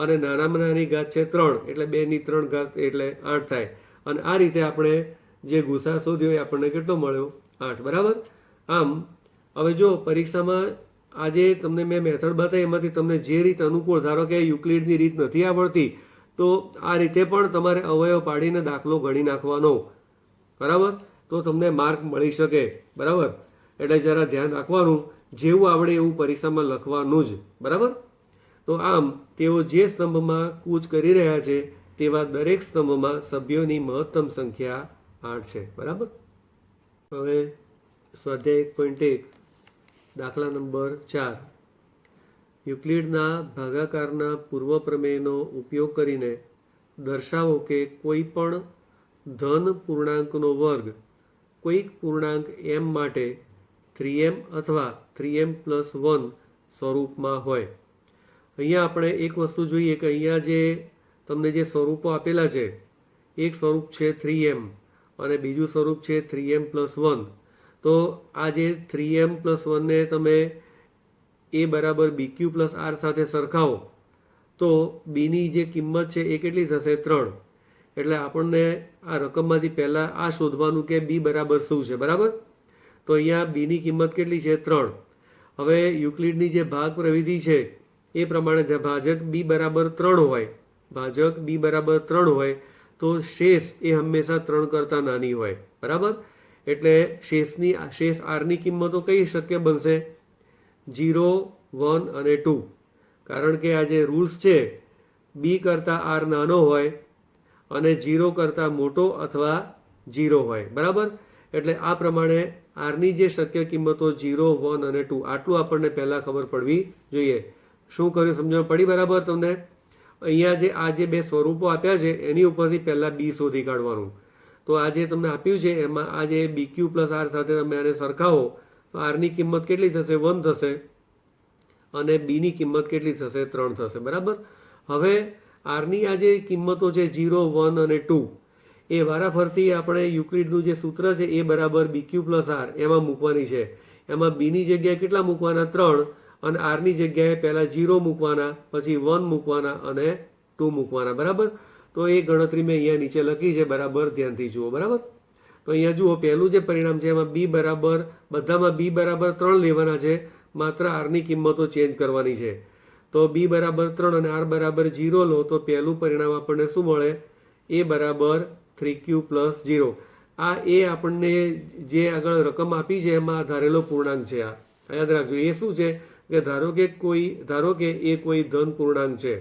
અને નાનામાં નાની ઘાત છે 3 એટલે 2ની 3 ઘાત એટલે 8 થાય. અને આ રીતે આપણે જે ગુસા શોધ્યો એ આપણને કેટલો મળ્યો? 8, બરાબર. આમ હવે જો પરીક્ષામાં આજે તમને મેં મેથડ બતાવી એમાંથી તમને જે રીત અનુકૂળ, ધારો કે યુક્લિડની રીત નથી આવડતી તો આ રીતે પણ તમારે અવયવ પાડીને દાખલો ગણી નાખવાનો, બરાબર. તો તમને માર્ક મળી શકે, બરાબર. એટલે જરા ધ્યાન રાખવાનું, જેવું આવડે એવું પરીક્ષામાં લખવાનું જ, બરાબર. તો આમ તેઓ જે સ્તંભમાં કૂચ કરી રહ્યા છે તેવા દરેક સ્તંભમાં સભ્યોની મહત્તમ સંખ્યા 8 છે, બરાબર. હવે સ્વાધ્યાય 1.1 દાખલા નંબર 4. યુક્લિડના ભાગાકારના પૂર્વ પ્રમેયનો ઉપયોગ કરીને દર્શાવો કે કોઈ પણ ધન પૂર્ણાંકનો વર્ગ કોઈક પૂર્ણાંક m માટે 3m અથવા 3m+1 સ્વરૂપમાં હોય. અહીંયા આપણે એક વસ્તુ જોઈએ કે અહીંયા જે તમને જે સ્વરૂપો આપેલા છે, એક સ્વરૂપ છે 3m અને બીજું સ્વરૂપ છે 3m+1. તો આ જે 3m+1ને તમે એ બરાબર બી ક્યુ પ્લસ આર સાથે સરખાવો તો બીની જે કિંમત છે એ કેટલી થશે 3. એટલે આપણને આ રકમમાંથી પહેલાં આ શોધવાનું કે બી બરાબર શું છે, બરાબર. તો અહીંયા બીની કિંમત કેટલી છે 3. હવે યુક્લિડની જે ભાગ પ્રવિધિ છે એ પ્રમાણે ભાજક બી બરાબર 3 હોય, ભાજક બી બરાબર 3 હોય તો શેષ એ હંમેશા 3 કરતાં નાની હોય, બરાબર. એટલે શેષ આરની કિંમતો કઈ શક્ય બનશે? 0, 1 અને 2. કારણ કે આ જે રૂલ્સ છે બી કરતાં આર નાનો હોય અને 0 કરતાં મોટો અથવા 0 હોય, બરાબર. એટલે આ પ્રમાણે આરની જે શક્ય કિંમતો 0, 1 અને 2 આટલું આપણને પહેલાં ખબર પડવી જોઈએ. શું કર્યું સમજણ પડી બરાબર તમને? અહીંયા આ જે બે સ્વરૂપો આપ્યા છે એની ઉપરથી પહેલાં બી શોધી કાઢવાનું. તો આ જે તમને આપ્યું છે એમાં આ જે બી ક્યુ પ્લસ આર સાથે તમે આને સરખાવો તો આરની કિંમત કેટલી થશે? 1 થશે અને બીની કિંમત કેટલી થશે? 3 થશે, બરાબર. હવે આરની આ જે કિંમતો છે 0, 1 અને 2 એ વારાફરતી આપણે યુક્લિડનું જે સૂત્ર છે એ બરાબર બી ક્યુ પ્લસ આર એમાં મૂકવાની છે. એમાં બીની જગ્યાએ કેટલા મૂકવાના? 3. અને આરની જગ્યાએ પહેલાં 0 મૂકવાના, પછી 1 મૂકવાના અને 2 મૂકવાના, બરાબર. તો એ ગણતરી મેં અહીંયા નીચે લખી છે, બરાબર ધ્યાનથી જુઓ, બરાબર. તો અહીંયા જુઓ પહેલું જે પરિણામ છે એમાં બી બરાબર બધામાં બી બરાબર 3 લેવાના છે, માત્ર આરની કિંમતો ચેન્જ કરવાની છે. તો બી બરાબર 3 અને આર બરાબર 0 લો તો પહેલું પરિણામ આપણને શું મળે? એ બરાબર 3q પ્લસ 0. આ એ આપણને જે આગળ રકમ આપી છે એમાં ધારેલો પૂર્ણાંક છે. આ યાદ રાખજો. એ શું છે કે ધારો કે એ કોઈ ધન પૂર્ણાંક છે,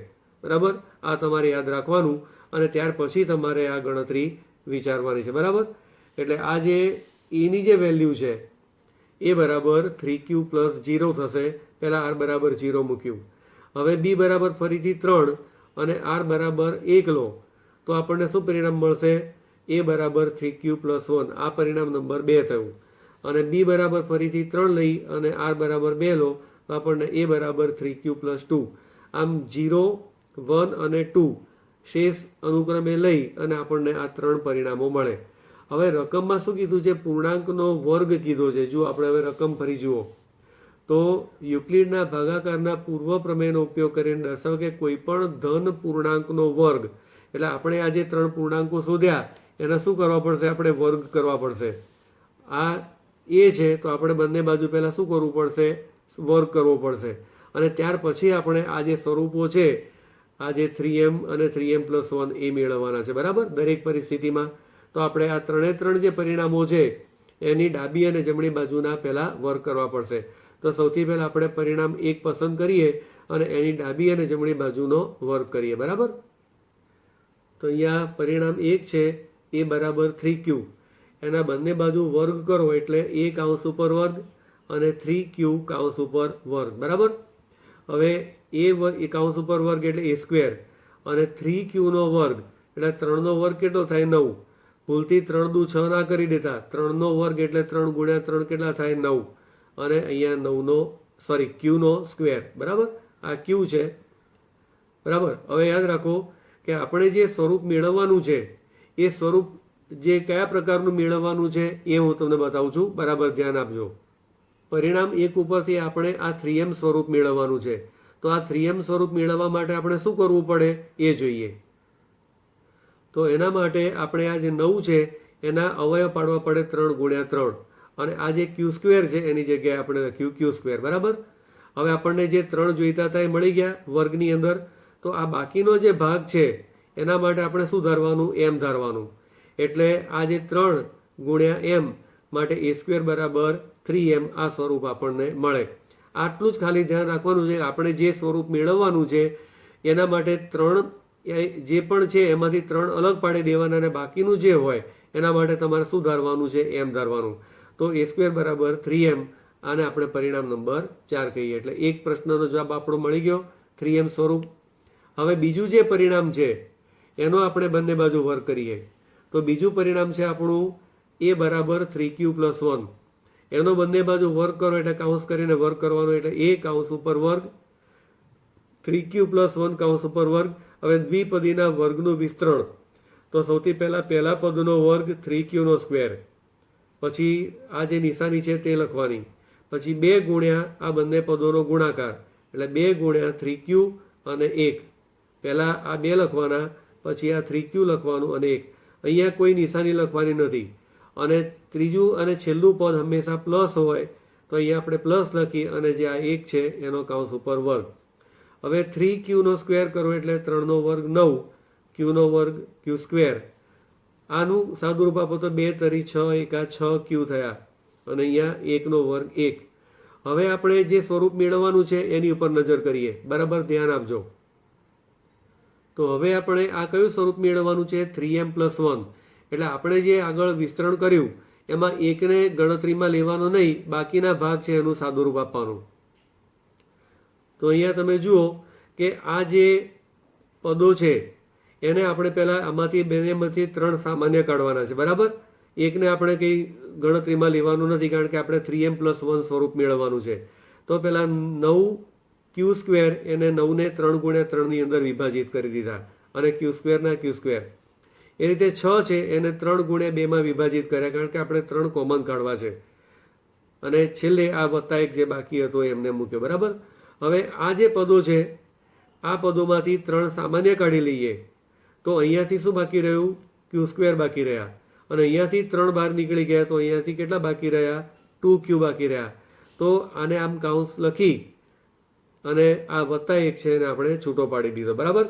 બરાબર. આ તમારે યાદ રાખવાનું અને ત્યાર પછી તમારે આ ગણતરી વિચારવાની છે, બરાબર. એટલે આ જે એની જે વેલ્યુ છે એ બરાબર 3q પ્લસ 0 થશે. પહેલાં આર બરાબર 0 મૂક્યું. હવે બી બરાબર ફરીથી 3 અને આર બરાબર 1 લો તો આપણને શું પરિણામ મળશે? એ બરાબર 3q પ્લસ 1. આ પરિણામ નંબર 2 થયું. અને બી બરાબર ફરીથી 3 લઈ અને આર બરાબર 2 લો તો આપણને એ બરાબર 3q પ્લસ 2. આમ 0, 1 અને 2 શેષ અનુક્રમે લઈ અને આપણને આ 3 પરિણામો મળે. હવે રકમમાં શું કીધું છે? પૂર્ણાંકનો વર્ગ કીધો છે. જો આપણે હવે રકમ ફરી જુઓ તો યુક્લિડના ભાગાકારના પૂર્વ પ્રમેયનો ઉપયોગ કરીને દર્શાવો કે કોઈ પણ ધન પૂર્ણાંકનો વર્ગ. એટલે આપણે આ જે 3 પૂર્ણાંકો શોધ્યા એના શું કરવા પડશે? આપણે વર્ગ કરવા પડશે. આ એ છે તો આપણે બંને બાજુ પહેલાં શું કરવું પડશે? વર્ગ કરવો પડશે. અને ત્યાર પછી આપણે આ જે સ્વરૂપો છે આ જે 3m અને 3m પ્લસ 1 એ મેળવવાના છે, બરાબર. દરેક પરિસ્થિતિમાં તો આપણે આ 3 જે પરિણામો છે એની ડાબી અને જમણી બાજુના પહેલાં વર્ગ કરવા પડશે. તો સૌથી પહેલાં આપણે પરિણામ 1 પસંદ કરીએ અને એની ડાબી અને જમણી બાજુનો વર્ગ કરીએ, બરાબર. તો અહીંયા પરિણામ 1 છે એ બરાબર 3q. એના બંને બાજુ વર્ગ કરો એટલે a કાઉન્સ ઉપર વર્ગ અને 3q કાઉન્સ ઉપર વર્ગ, બરાબર. હવે એ કાઉન્સ ઉપર વર્ગ એટલે a સ્ક્વેર અને 3qનો વર્ગ એટલે 3નો વર્ગ કેટલો થાય? 9. ભૂલથી 3 દુ 6 ના કરી દેતા. 3નો વર્ગ એટલે 3 ગુણ્યા 3 કેટલા થાય? 9. અને અહીંયા qનો સ્ક્વેર, બરાબર. આ q છે, બરાબર. હવે યાદ રાખો કે આપણે જે સ્વરૂપ મેળવવાનું છે એ સ્વરૂપ જે કયા પ્રકારનું મેળવવાનું છે એ હું તમને બતાવું છું, બરાબર ધ્યાન આપજો. પરિણામ 1 ઉપરથી આપણે આ 3m સ્વરૂપ મેળવવાનું છે. તો આ 3m સ્વરૂપ મેળવવા માટે આપણે શું કરવું પડે એ જોઈએ. તો એના માટે આપણે આ જે 9 છે એના અવયવ પાડવા પડે 3 ગુણ્યા 3 અને આ જે q સ્ક્વેર છે એની જગ્યાએ આપણે લખ્યું q સ્ક્વેર, બરાબર. હવે આપણને જે 3 જોઈતા હતા એ મળી ગયા વર્ગની અંદર. તો આ બાકીનો જે ભાગ છે એના માટે આપણે શું ધારવાનું? m ધારવાનું. એટલે આ જે 3 ગુણ્યા m માટે a સ્ક્વેર બરાબર 3m આ સ્વરૂપ આપણને મળે. આટલું જ ખાલી ધ્યાન રાખવાનું છે. આપણે જે સ્વરૂપ મેળવવાનું છે એના માટે 3 જે પણ છે એમાંથી 3 અલગ પાડી દેવાના અને બાકીનું જે હોય એના માટે તમારે શું ધારવાનું છે? m ધારવાનું. તો a સ્ક્વેર બરાબર 3m આને આપણે પરિણામ નંબર 4 કહીએ. એટલે એક પ્રશ્નનો જવાબ આપણો મળી ગયો 3m સ્વરૂપ. હવે બીજું જે પરિણામ છે એનો આપણે બંને બાજુ વર્ગ કરીએ. તો બીજું પરિણામ છે આપણું એ બરાબર 3q પ્લસ 1. એનો બંને બાજુ વર્ગ કરો એટલે કાઉન્સ કરીને વર્ગ કરવાનો એટલે a કાઉન્સ ઉપર વર્ગ 3q પ્લસ 1 કાઉન્સ ઉપર વર્ગ. હવે દ્વિપદીના વર્ગનું વિસ્તરણ. તો સૌથી પહેલા પદનો વર્ગ 3qનો સ્ક્વેર, પછી આ જે નિશાની છે તે લખવાની, પછી 2 ગુણ્યા આ બંને પદોનો ગુણાકાર એટલે 2 ગુણ્યા 3q અને 1. પહેલાં આ 2 લખવાના, પછી આ 3q લખવાનું અને 1. અહીંયા કોઈ નિશાની લખવાની નથી. અને ત્રીજું અને છેલ્લું પદ હંમેશા પ્લસ હોય તો અહીંયા આપણે પ્લસ લખી અને જે આ 1 છે એનો કૌંસ ઉપર વર્ગ. હવે 3q સ્ક્વેર કરો એટલે 3 વર્ગ 9, q વર્ગ q સ્ક્વેર. આનું સાદુરૂપ આપો તો 2 તરી 6 એકા 6q થયા અને અહીંયા 1 વર્ગ 1. હવે આપણે જે સ્વરૂપ મેળવવાનું છે એની ઉપર નજર કરીએ. બરાબર ધ્યાન આપજો. તો હવે આપણે આ કયું સ્વરૂપ મેળવવાનું છે? 3m+1. એટલે આપણે જે આગળ વિસ્તરણ કર્યું એમાં એકને ગણતરીમાં લેવાનો નહીં, બાકીના ભાગ છે એનું સાદુરૂપ આપવાનું. તો અહીંયા તમે જુઓ કે આ જે પદો છે એને આપણે પહેલાં આમાંથી બેનેમાંથી 3 સામાન્ય કાઢવાના છે. બરાબર, એકને આપણે કંઈ ગણતરીમાં લેવાનું નથી કારણ કે આપણે 3m+1 સ્વરૂપ મેળવવાનું છે. તો પહેલાં 9q² એને 9ને 3 ગુણ્યા 3ની અંદર વિભાજિત કરી દીધા અને q² q². એ રીતે 6 છે એને 3 ગુણ્યા 2માં વિભાજિત કર્યા કારણ કે આપણે 3 કોમન કાઢવા છે. અને છેલ્લે આ +1 જે બાકી હતો એમને મૂક્યો. બરાબર, હવે આ જે પદો છે આ પદોમાંથી 3 સામાન્ય કાઢી લઈએ તો અહીંયાથી શું બાકી રહ્યું? q² બાકી રહ્યા. અને અહીંયાથી 3 બહાર નીકળી ગયા તો અહીંયાથી કેટલા બાકી રહ્યા? 2q બાકી રહ્યા. તો આને આમ કૌંસ લખી અને આ +1 છે એને આપણે છૂટો પાડી દીધો. બરાબર,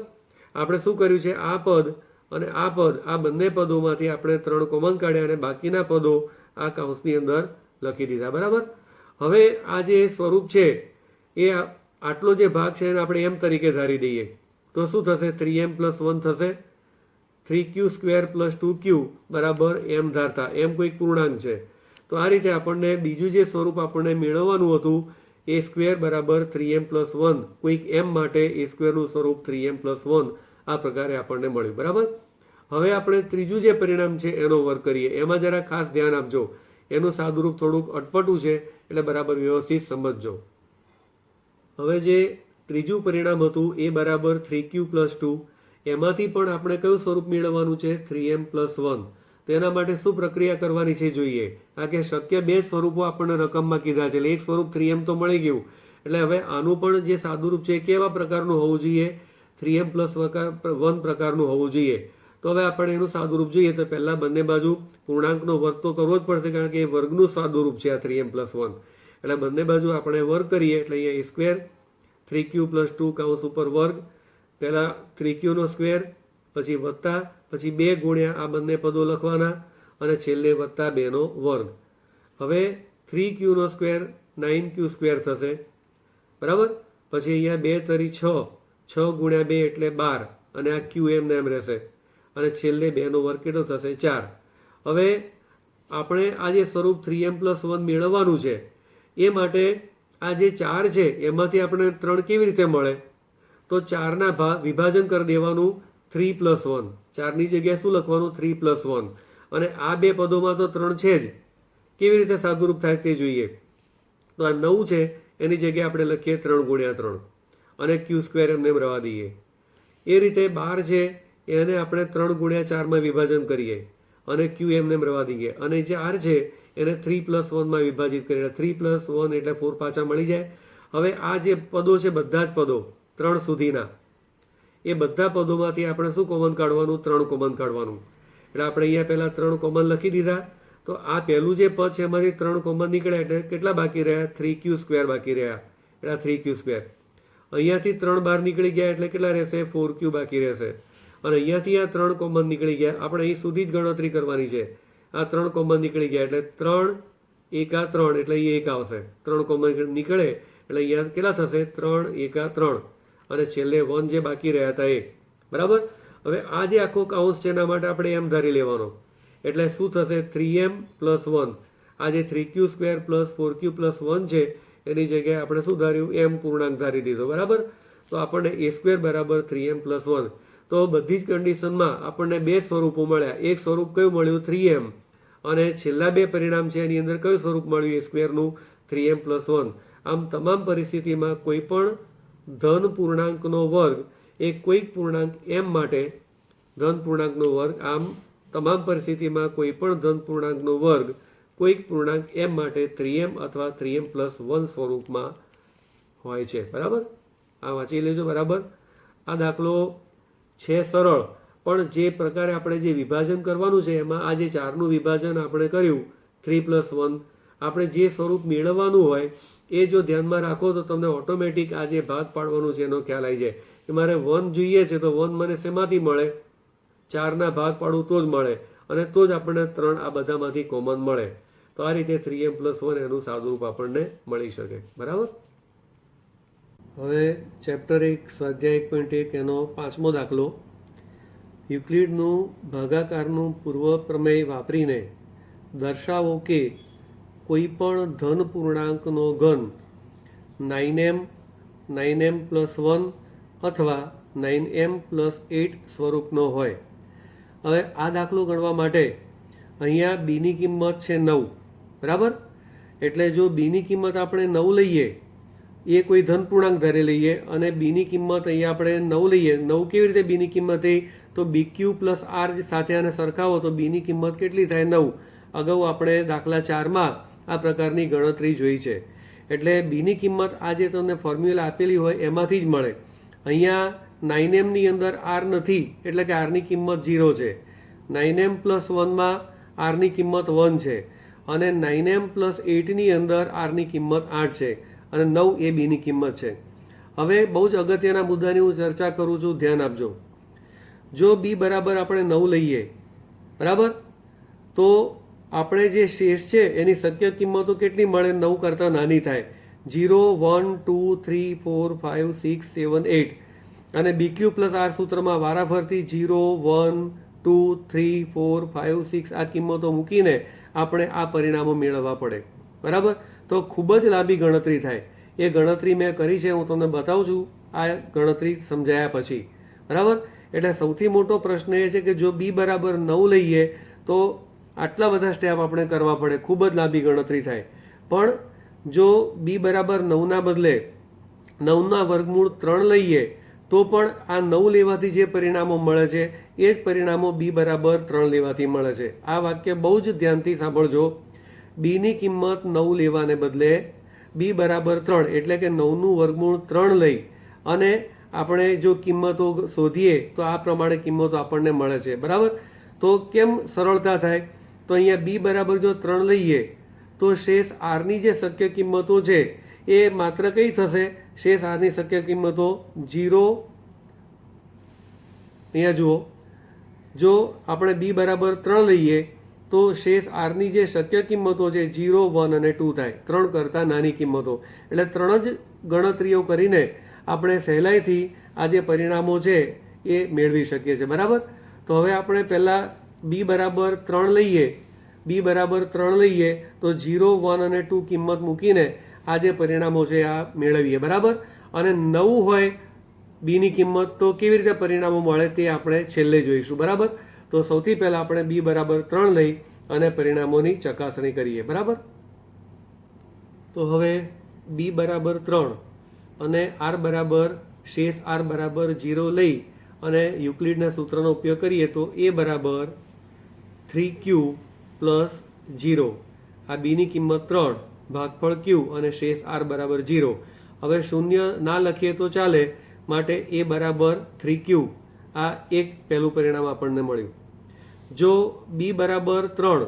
આપણે શું કર્યું છે? આ પદ અને આ પદ, આ બંને પદોમાંથી આપણે 3 કોમન કાઢ્યા અને બાકીના પદો આ કૌંસની અંદર લખી દીધા. બરાબર, હવે આ જે સ્વરૂપ છે એ આટલો જે ભાગ છે એને આપણે m તરીકે ધારી દઈએ તો શું થશે? 3m+1 થશે. 3q² + 2q બરાબર m ધારતા. m કોઈક પૂર્ણાંક છે. તો આ રીતે આપણને બીજું જે સ્વરૂપ આપણને મેળવવાનું હતું a² બરાબર 3m+1, કોઈક m માટે a²નું સ્વરૂપ 3m+1 આ પ્રકારે આપણને મળ્યું. બરાબર, હવે આપણે ત્રીજું જે પરિણામ છે એનો વર્ગ કરીએ. એમાં જરા ખાસ ધ્યાન આપજો, એનું સાદુરૂપ થોડુંક અટપટું છે એટલે બરાબર વ્યવસ્થિત સમજજો. હવે જે ત્રીજું પરિણામ હતું એ બરાબર 3q + 2, એમાંથી પણ આપણે કયું સ્વરૂપ મેળવવાનું છે? 3m+1. તો એના માટે શું પ્રક્રિયા કરવાની છે જોઈએ. આ કે શક્ય 2 સ્વરૂપો આપણને રકમમાં કીધા છે એટલે એક સ્વરૂપ 3m તો મળી ગયું. એટલે હવે આનું પણ જે સાદુરૂપ છે કેવા પ્રકારનું હોવું જોઈએ? 3m+1 પ્રકારનું હોવું જોઈએ. તો હવે આપણે એનું સાદુરૂપ જોઈએ તો પહેલાં બંને બાજુ પૂર્ણાંકનો વર્ગ તો કરવો જ પડશે કારણ કે એ વર્ગનું સાદુરૂપ છે આ 3m+1. એટલે બંને બાજુ આપણે વર્ગ કરીએ એટલે અહીંયા a², 3q + 2 કૌંસ ઉપર વર્ગ. પહેલાં 3q², પછી વત્તા, પછી 2 ગુણ્યા આ બંને પદો લખવાના અને છેલ્લે +2નો વર્ગ. હવે 3q² 9q² થશે. બરાબર, પછી અહીંયા 2 તરી 6, 6 ગુણ્યા 2 એટલે 12 અને આ q એમને એમ રહેશે અને છેલ્લે 2નો વર્ગ કેટલો થશે? 4. હવે આપણે આ જે સ્વરૂપ 3m+1 મેળવવાનું છે એ માટે આ જે 4 છે એમાંથી આપણે 3 કેવી રીતે મળે? તો 4ના વિભાજન કરી દેવાનું 3+1. 4ની જગ્યાએ શું લખવાનું? 3+1. અને આ 2 પદોમાં તો 3 છે જ. કેવી રીતે સાદુરૂપ થાય તે જોઈએ. તો આ 9 છે એની જગ્યાએ આપણે લખીએ 3 ગુણ્યા 3 અને q² એમને રહેવા દઈએ. એ રીતે 12 છે એને આપણે 3 ગુણ્યા 4માં વિભાજન કરીએ અને q એમને રહેવા દઈએ. અને જે 4 છે એને 3+1માં વિભાજિત કરીએ. 3+1 એટલે 4 પાછા મળી જાય. હવે આ જે પદો છે બધા જ પદો 3 સુધીના એ બધા પદોમાંથી આપણે શું કોમન કાઢવાનું? 3 કોમન કાઢવાનું. એટલે આપણે અહીંયા પહેલાં 3 કોમન લખી દીધા. તો આ પહેલું જે પદ છે એમાંથી 3 કોમન નીકળ્યા એટલે કેટલા બાકી રહ્યા? 3q² બાકી રહ્યા. એટલે આ 3q². અહીંયાથી 3 બહાર નીકળી ગયા એટલે કેટલા રહેશે? 4q બાકી રહેશે. અને અહીંયાથી આ 3 કોમન નીકળી ગયા. આપણે અહીં સુધી જ ગણતરી કરવાની છે. આ 3 કોમન નીકળી ગયા એટલે 3 એકા 3 એટલે અહીં 1 આવશે. 3 કોમન નીકળે એટલે અહીંયા કેટલા થશે? 3 એકા 3 અને છેલ્લે 1 જે બાકી રહ્યા હતા એ. બરાબર, હવે આ જે આખો કૌંસ છે એના માટે આપણે એમ ધારી લેવાનો. એટલે શું થશે? 3m+1. આ જે 3q² + 4q+1 છે એની જગ્યાએ આપણે શું ધાર્યું? m પૂર્ણાંક ધારી દીધો. બરાબર, તો આપણને a² બરાબર 3m+1. તો બધી જ કન્ડિશનમાં આપણને 2 સ્વરૂપો મળ્યા. એક સ્વરૂપ કયું મળ્યું? 3m. અને છેલ્લા 2 પરિણામ છે એની અંદર કયું સ્વરૂપ મળ્યું? a²નું 3m+1. આમ તમામ પરિસ્થિતિમાં કોઈ પણ ધન પૂર્ણાંકનો વર્ગ એ કોઈક પૂર્ણાંક m માટે ધન પૂર્ણાંકનો વર્ગ. આમ તમામ પરિસ્થિતિમાં કોઈ પણ ધન પૂર્ણાંકનો વર્ગ કોઈક પૂર્ણાંક m માટે 3m અથવા 3m+1 સ્વરૂપમાં હોય છે. બરાબર, આ વાંચી લેજો. બરાબર, આ દાખલો છે સરળ, પણ જે પ્રકારે આપણે જે વિભાજન કરવાનું છે એમાં આ જે 4નું વિભાજન આપણે કર્યું 3+1, આપણે જે સ્વરૂપ મેળવવાનું હોય એ જો ધ્યાનમાં રાખો તો તમને ઓટોમેટિક આ જે ભાગ પાડવાનું છે એનો ખ્યાલ આવી જાય કે મારે 1 જોઈએ છે તો 1 મને શેમાંથી મળે? 4ના ભાગ પાડું તો જ મળે, અને તો જ આપણને 3 આ બધામાંથી કોમન મળે. તો આ રીતે 3m+1 એનું સાદુરૂપ આપણને મળી શકે. બરાબર, હવે ચેપ્ટર 1 સ્વાધ્યાય 1.1 એનો 5મો દાખલો. યુક્લિડનું ભાગાકારનું પૂર્વ પ્રમેય વાપરીને દર્શાવો કે કોઈ પણ ધન પૂર્ણાંકનો ઘન 9m 9m+1 અથવા 9m+8 સ્વરૂપનો હોય. હવે આ દાખલો ગણવા માટે અહીંયા બીની કિંમત છે 9. બરાબર, એટલે જો બીની કિંમત આપણે 9 લઈએ, એ કોઈ ધન પૂર્ણાંક ધારી લઈએ અને બીની કિંમત અહીંયા આપણે 9 લઈએ. 9 કેવી રીતે બીની કિંમત થઈ? તો BQ + R સાથે આને સરખાવો તો બીની કિંમત કેટલી થાય? 9. અગાઉ આપણે દાખલા 4માં આ પ્રકારની ગણતરી જોઈ છે. એટલે બીની કિંમત આ જે તમને ફોર્મ્યુલા આપેલી હોય એમાંથી જ મળે. અહીંયા 9mની અંદર R નથી, એટલે કે Rની કિંમત 0 છે. 9m+1માં Rની કિંમત 1 છે, અને 9m+8ની અંદર Rની કિંમત 8 છે, અને 9 એ બીની કિંમત છે. હવે બહુ જ અગત્યના મુદ્દાની હું ચર્ચા કરું છું, ધ્યાન આપજો. જો બી બરાબર આપણે 9 લઈએ, બરાબર, તો આપણે જે શેષ છે એની શક્ય કિંમતો કેટલી મળે? 9 કરતાં નાની થાય. 0 1 2 3 4 5 6 7 8, અને BQ + R સૂત્રમાં વારાફરતી 0 1 2 3 4 5 6 આ કિંમતો મૂકીને આપણે આ પરિણામો મેળવવા પડે. બરાબર, તો ખૂબ જ લાંબી ગણતરી થાય. એ ગણતરી મેં કરી છે, હું તમને બતાવું છું આ ગણતરી સમજાયા પછી. બરાબર, એટલે સૌથી મોટો પ્રશ્ન એ છે કે જો બી બરાબર 9 લઈએ તો આટલા બધા સ્ટેપ આપણે કરવા પડે, ખૂબ જ લાંબી ગણતરી થાય. પણ જો બી બરાબર 9ના બદલે 9ના વર્ગમૂળ 3 લઈએ તો પણ આ 9 લેવાથી જે પરિણામો મળે છે એ જ પરિણામો બી બરાબર 3 લેવાથી મળે છે. આ વાક્ય બહુ જ ધ્યાનથી સાંભળજો. બીની કિંમત 9 લેવાને બદલે બી બરાબર 3, એટલે કે 9નું વર્ગમૂળ 3 લઈ અને આપણે જો કિંમતો શોધીએ તો આ પ્રમાણે કિંમતો આપણને મળે છે. બરાબર, તો કેમ સરળતા થાય? તો અહીંયા બી બરાબર જો 3 લઈએ તો શેષ આરની જે શક્ય કિંમતો છે એ માત્ર કઈ થશે? શેષ આરની શક્ય કિંમતો 0. અહીંયા જુઓ, જો આપણે બી બરાબર 3 લઈએ તો શેષ આરની જે શક્ય કિંમતો છે 0 1 અને 2 થાય, 3 કરતાં નાની કિંમતો. એટલે 3 જ ગણતરીઓ કરીને આપણે સહેલાઈથી આ જે પરિણામો છે એ મેળવી શકીએ છીએ. બરાબર, તો હવે આપણે પહેલાં બી બરાબર 3 લઈએ. બી બરાબર 3 લઈએ તો 0 1 અને 2 કિંમત મૂકીને આ જે પરિણામો છે આ મેળવીએ. બરાબર, અને 9 હોય બીની કિંમત તો કેવી રીતે પરિણામો મળે તે આપણે છેલ્લે જોઈશું. બરાબર, તો સૌથી પહેલાં આપણે બી બરાબર 3 લઈ અને પરિણામોની ચકાસણી કરીએ. બરાબર, તો હવે બી બરાબર 3 અને આર બરાબર શેષ આર બરાબર 0 લઈ અને યુક્લિડના સૂત્રનો ઉપયોગ કરીએ તો એ બરાબર 3q + 0. આ બીની કિંમત 3, ભાગફળ q અને શેષ આર બરાબર 0. હવે શૂન્ય ના લખીએ તો ચાલે, માટે એ બરાબર 3q. આ એક પહેલું પરિણામ આપણને મળ્યું. જો બી બરાબર 3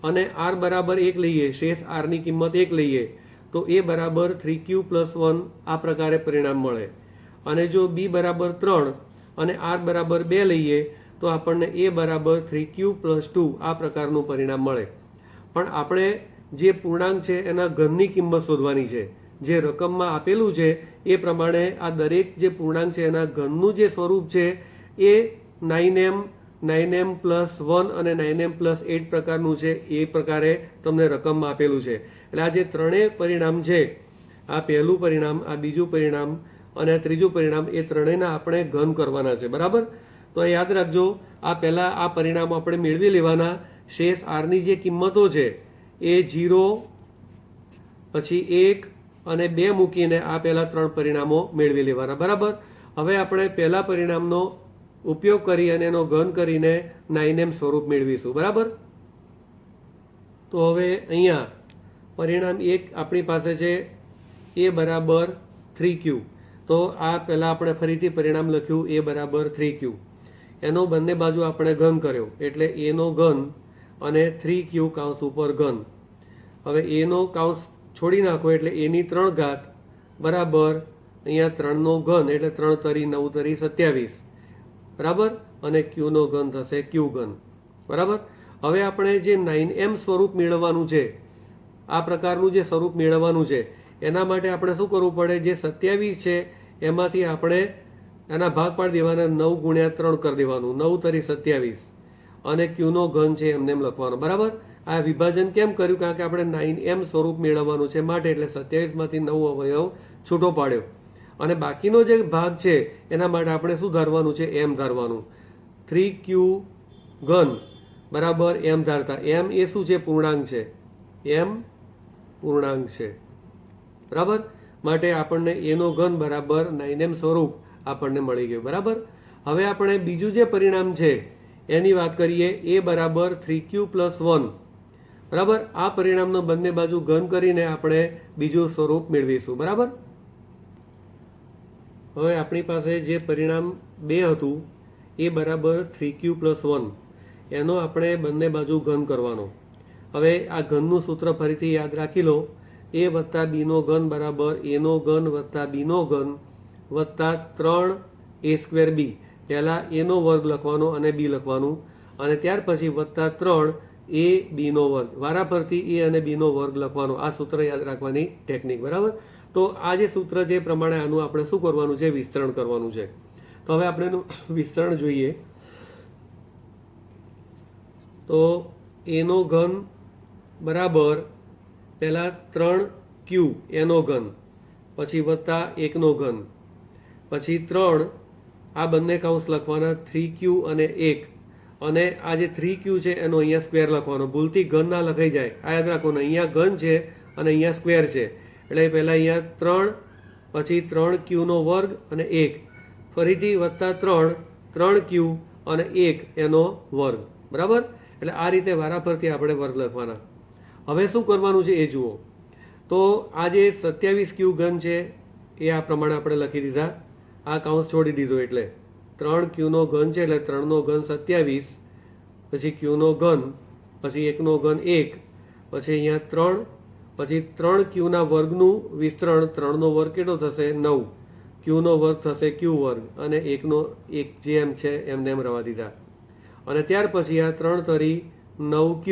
અને આર બરાબર 1 લઈએ, શેષ આરની કિંમત 1 લઈએ તો એ બરાબર 3q + 1 આ પ્રકારે પરિણામ મળે. અને જો બી બરાબર 3 અને આર બરાબર 2 લઈએ તો આપણને એ બરાબર 3q + 2 આ પ્રકારનું પરિણામ મળે. પણ આપણે જે પૂર્ણાંક છે એના ઘનની કિંમત શોધવાની છે. જે રકમમાં આપેલું છે એ પ્રમાણે આ દરેક જે પૂર્ણાંક છે એના ઘનનું જે સ્વરૂપ છે એ 9m 9m+1 અને 9m+8 પ્રકારનું છે. એ પ્રકારે તમને રકમમાં આપેલું છે. એટલે આ જે ત્રણેય પરિણામ છે, આ પહેલું પરિણામ, આ બીજું પરિણામ અને આ ત્રીજું પરિણામ, એ ત્રણેયના આપણે ઘન કરવાના છે. બરાબર, તો યાદ રાખજો, આ પહેલાં આ પરિણામો આપણે મેળવી લેવાના. શેષ આરની જે કિંમતો છે એ 0 પછી 1 અને 2 મૂકીને આ પહેલાં 3 પરિણામો મેળવી લેવાના. બરાબર, હવે આપણે પહેલા પરિણામનો ઉપયોગ કરી અને એનો ઘન કરીને 9m સ્વરૂપ મેળવીશું. બરાબર, તો હવે અહીંયા પરિણામ એક આપણી પાસે છે એ બરાબર 3q. તો આ પહેલાં આપણે ફરીથી પરિણામ લખ્યું એ બરાબર 3q. એનો બંને બાજુ આપણે ઘન કર્યો એટલે એનો ઘન અને 3q કાઉન્સ ઉપર ઘન. હવે એનો કાઉન્સ છોડી નાખો એટલે એની 3 ઘાત બરાબર અહીંયા 3નો ઘન એટલે 3 તરી 9 તરી 27 બરાબર, અને ક્યુનો ઘન થશે ક્યુ ઘન બરાબર. હવે આપણે જે 9m સ્વરૂપ મેળવવાનું છે, આ પ્રકારનું જે સ્વરૂપ મેળવવાનું છે એના માટે આપણે શું કરવું પડે, જે 27 છે એમાંથી આપણે એના ભાગ પાડી દેવાના, 9 ગુણ્યા 3 કરી દેવાનું, 9 તરી 27 અને ક્યુનો ઘન છે એમને એમ લખવાનો બરાબર. આ વિભાજન કેમ કર્યું, કારણ કે આપણે 9m સ્વરૂપ મેળવવાનું છે માટે, એટલે 27માંથી 9 અવયવ છૂટો પાડ્યો અને બાકીનો જે ભાગ છે એના માટે આપણે શું ધારવાનું છે, m ધારવાનું. 3q ઘન બરાબર m ધારતા, m એ શું છે, પૂર્ણાંક છે, m પૂર્ણાંક છે બરાબર. માટે આપણને એનો ઘન બરાબર 9m સ્વરૂપ આપણને મળી ગયું બરાબર. હવે આપણે બીજું જે પરિણામ છે એની વાત કરીએ, એ બરાબર 3q + 1 બરાબર. આ પરિણામનો બંને બાજુ ઘન કરીને આપણે બીજું સ્વરૂપ મેળવીશું બરાબર. હવે આપણી પાસે જે પરિણામ 2 હતું એ બરાબર 3q + 1, એનો આપણે બંને બાજુ ઘન કરવાનો. હવે આ ઘનનું સૂત્ર ફરીથી યાદ રાખી લો, a વત્તા બીનો ઘન બરાબર એનો ઘન વત્તા બીનો ઘન વત્તા 3a²b. પહેલાં એનો વર્ગ લખવાનો અને બી લખવાનું, અને ત્યાર પછી વત્તા 3ab² વારાફરતી એ અને બીનો વર્ગ લખવાનો. આ સૂત્ર યાદ રાખવાની ટેકનિક બરાબર. તો આ જે સૂત્ર જે પ્રમાણે આનું આપણે શું કરવાનું છે, વિસ્તરણ કરવાનું છે. તો હવે આપણે એનું વિસ્તરણ જોઈએ. તો એનો ઘન બરાબર પહેલાં 3q એનો ઘન, પછી વત્તા 1નો ઘન, પછી 3 આ બંને કાઉન્સ લખવાના, 3q અને 1, અને આ જે 3q છે એનો અહીંયા સ્ક્વેર લખવાનો. ભૂલથી ઘન ના લખાઈ જાય, આ યાદ રાખવાનું. અહીંયા ઘન છે અને અહીંયા સ્ક્વેર છે એટલે પહેલાં અહીંયા 3, પછી 3q² અને 1, ફરીથી વત્તા 3q અને 1 એનો વર્ગ બરાબર. એટલે આ રીતે વારાફરતી આપણે વર્ગ લખવાના. હવે શું કરવાનું છે એ જુઓ. તો આ જે 27q ઘન છે એ આ પ્રમાણે આપણે લખી દીધા, આ કાઉન્સ છોડી દીધો એટલે 3qનો ઘન છે એટલે 3નો ઘન 27, પછી qનો ઘન, પછી 1નો ઘન 1, પછી અહીંયા 3, પછી 3qના વર્ગનું વિસ્તરણ, 3નો વર્ગ કેટલો થશે 9, qનો વર્ગ થશે q વર્ગ, અને 1નો 1 જે એમ છે એમને એમ રવા દીધા. અને ત્યાર પછી આ 3 તરી 9q,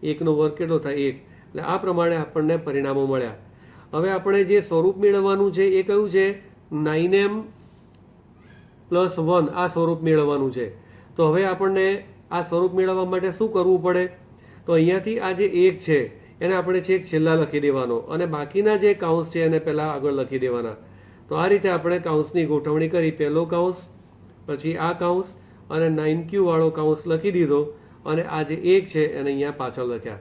1નો વર્ગ કેટલો થાય 1. એટલે આ પ્રમાણે આપણને પરિણામો મળ્યા. હવે આપણે જે સ્વરૂપ મેળવવાનું છે એ કયું છે, 9m + 1 આ સ્વરૂપ મેળવવાનું છે. તો હવે આપણને આ સ્વરૂપ મેળવવા માટે શું કરવું પડે, તો અહીંયાથી આ જે 1 છે એને આપણે છેક છેલ્લા લખી દેવાનો, અને બાકીના જે કાઉન્સ છે એને પહેલાં આગળ લખી દેવાના. તો આ રીતે આપણે કાઉન્સની ગોઠવણી કરી, પહેલો કાઉન્સ, પછી આ કાઉન્સ, અને 9q વાળો કાઉન્સ લખી દીધો, અને આ જે 1 છે એને અહીંયા પાછળ લખ્યા.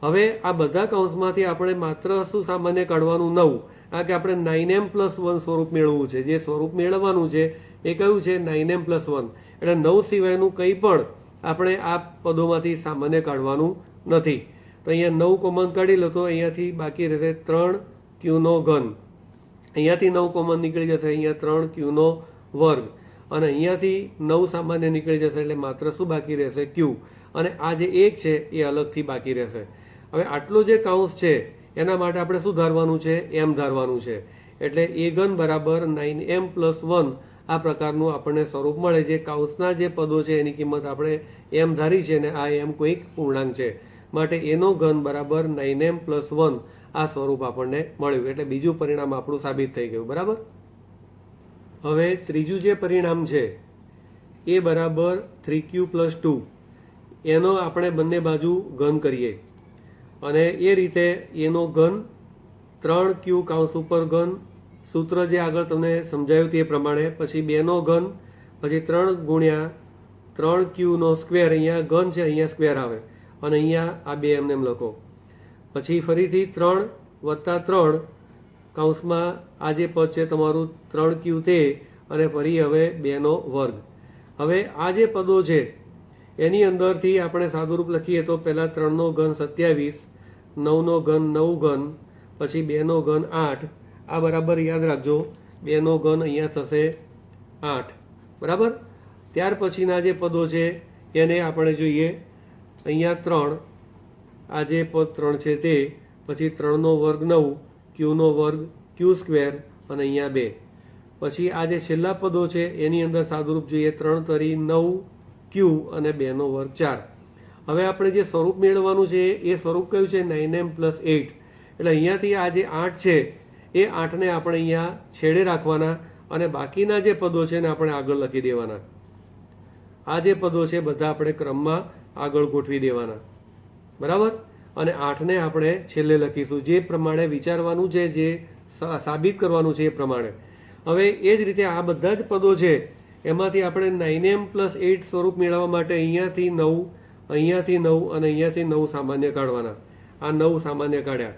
હવે આ બધા કાઉન્સમાંથી આપણે માત્ર શું સામાન્ય કાઢવાનું 9, કારણ કે આપણે 9m + 1 સ્વરૂપ મેળવવું છે. જે સ્વરૂપ મેળવવાનું છે એ કયું છે, 9m + 1. એટલે 9 સિવાયનું કંઈ પણ આપણે આ પદોમાંથી સામાન્ય કાઢવાનું નથી. તો અહીંયા 9 કોમન કાઢી લો તો અહીંયાથી બાકી રહેશે 3qનો ઘન, અહીંયાથી 9 કોમન નીકળી જશે, અહીંયા 3qનો વર્ગ, અને અહીંયાથી 9 સામાન્ય નીકળી જશે એટલે માત્ર શું બાકી રહેશે, q, અને આ જે 1 છે એ અલગથી બાકી રહેશે. હવે આટલો જે કાઉન્સ છે એના માટે આપણે શું ધારવાનું છે, m ધારવાનું છે. એટલે એ ઘન બરાબર 9m + 1 આ પ્રકારનું આપણને સ્વરૂપ મળે. જે કાઉન્સના જે પદો છે એની કિંમત આપણે m ધારી છે, અને આ m કોઈક પૂર્ણાંક છે માટે એનો ઘન બરાબર 9m + 1 આ સ્વરૂપ આપણને મળ્યું. એટલે બીજું પરિણામ આપણું સાબિત થઈ ગયું બરાબર. હવે ત્રીજું જે પરિણામ છે એ બરાબર 3q + 2, એનો આપણે બંને બાજુ ઘન કરીએ, અને એ રીતે એનો ઘન 3q કાઉન્સ ઉપર ઘન, સૂત્ર જે આગળ તમને સમજાયું તે પ્રમાણે, પછી 2નો ઘન, પછી 3 ગુણ્યા 3qનો સ્ક્વેર, અહીંયા ઘન છે અહીંયા સ્ક્વેર આવે, અને અહીંયા આ 2 એમને એમ લખો, પછી ફરીથી 3 વત્તા 3 કાઉન્સમાં આ જે પદ છે તમારું 3q તે, અને ફરી હવે 2નો વર્ગ. હવે આ જે પદો છે એની અંદરથી આપણે સાદુરૂપ લખીએ તો પહેલાં 3નો ઘન 27, 9નો ઘન 9 ઘન, પછી 2નો ઘન 8, આ બરાબર યાદ રાખજો, 2નો ઘન અહીંયા થશે 8, બરાબર. ત્યાર પછીના જે પદો છે એને આપણે જોઈએ, અહીંયા 3, આ જે પદ 3 છે તે, પછી 3નો વર્ગ 9, ક્યુનો વર્ગ, ક્યુ સ્ક્વેર, અને અહીંયા 2. પછી આ જે છેલ્લા પદો છે એની અંદર સાદુરૂપ જોઈએ, 3 તરી 9 ક્યુ અને 2નો વર્ગ 4. હવે આપણે જે સ્વરૂપ મેળવવાનું છે એ સ્વરૂપ કયું છે? 9m + 8. એટલે અહીંયાથી આ જે 8 છે એ 8ને આપણે અહીંયા છેડે રાખવાના અને બાકીના જે પદો છે ને આપણે આગળ લખી દેવાના. આ જે પદો છે બધા આપણે ક્રમમાં આગળ ગોઠવી દેવાના, બરાબર. અને 8ને આપણે છેલ્લે લખીશું, જે પ્રમાણે વિચારવાનું છે, જે સાબિત કરવાનું છે એ પ્રમાણે. હવે એ જ રીતે આ બધા જ પદો છે એમાંથી આપણે 9m + 8 સ્વરૂપ મેળવવા માટે અહીંયાથી 9, અહીંયાથી 9 અને અહીંયાથી 9 સામાન્ય કાઢવાના. આ 9 સામાન્ય કાઢ્યા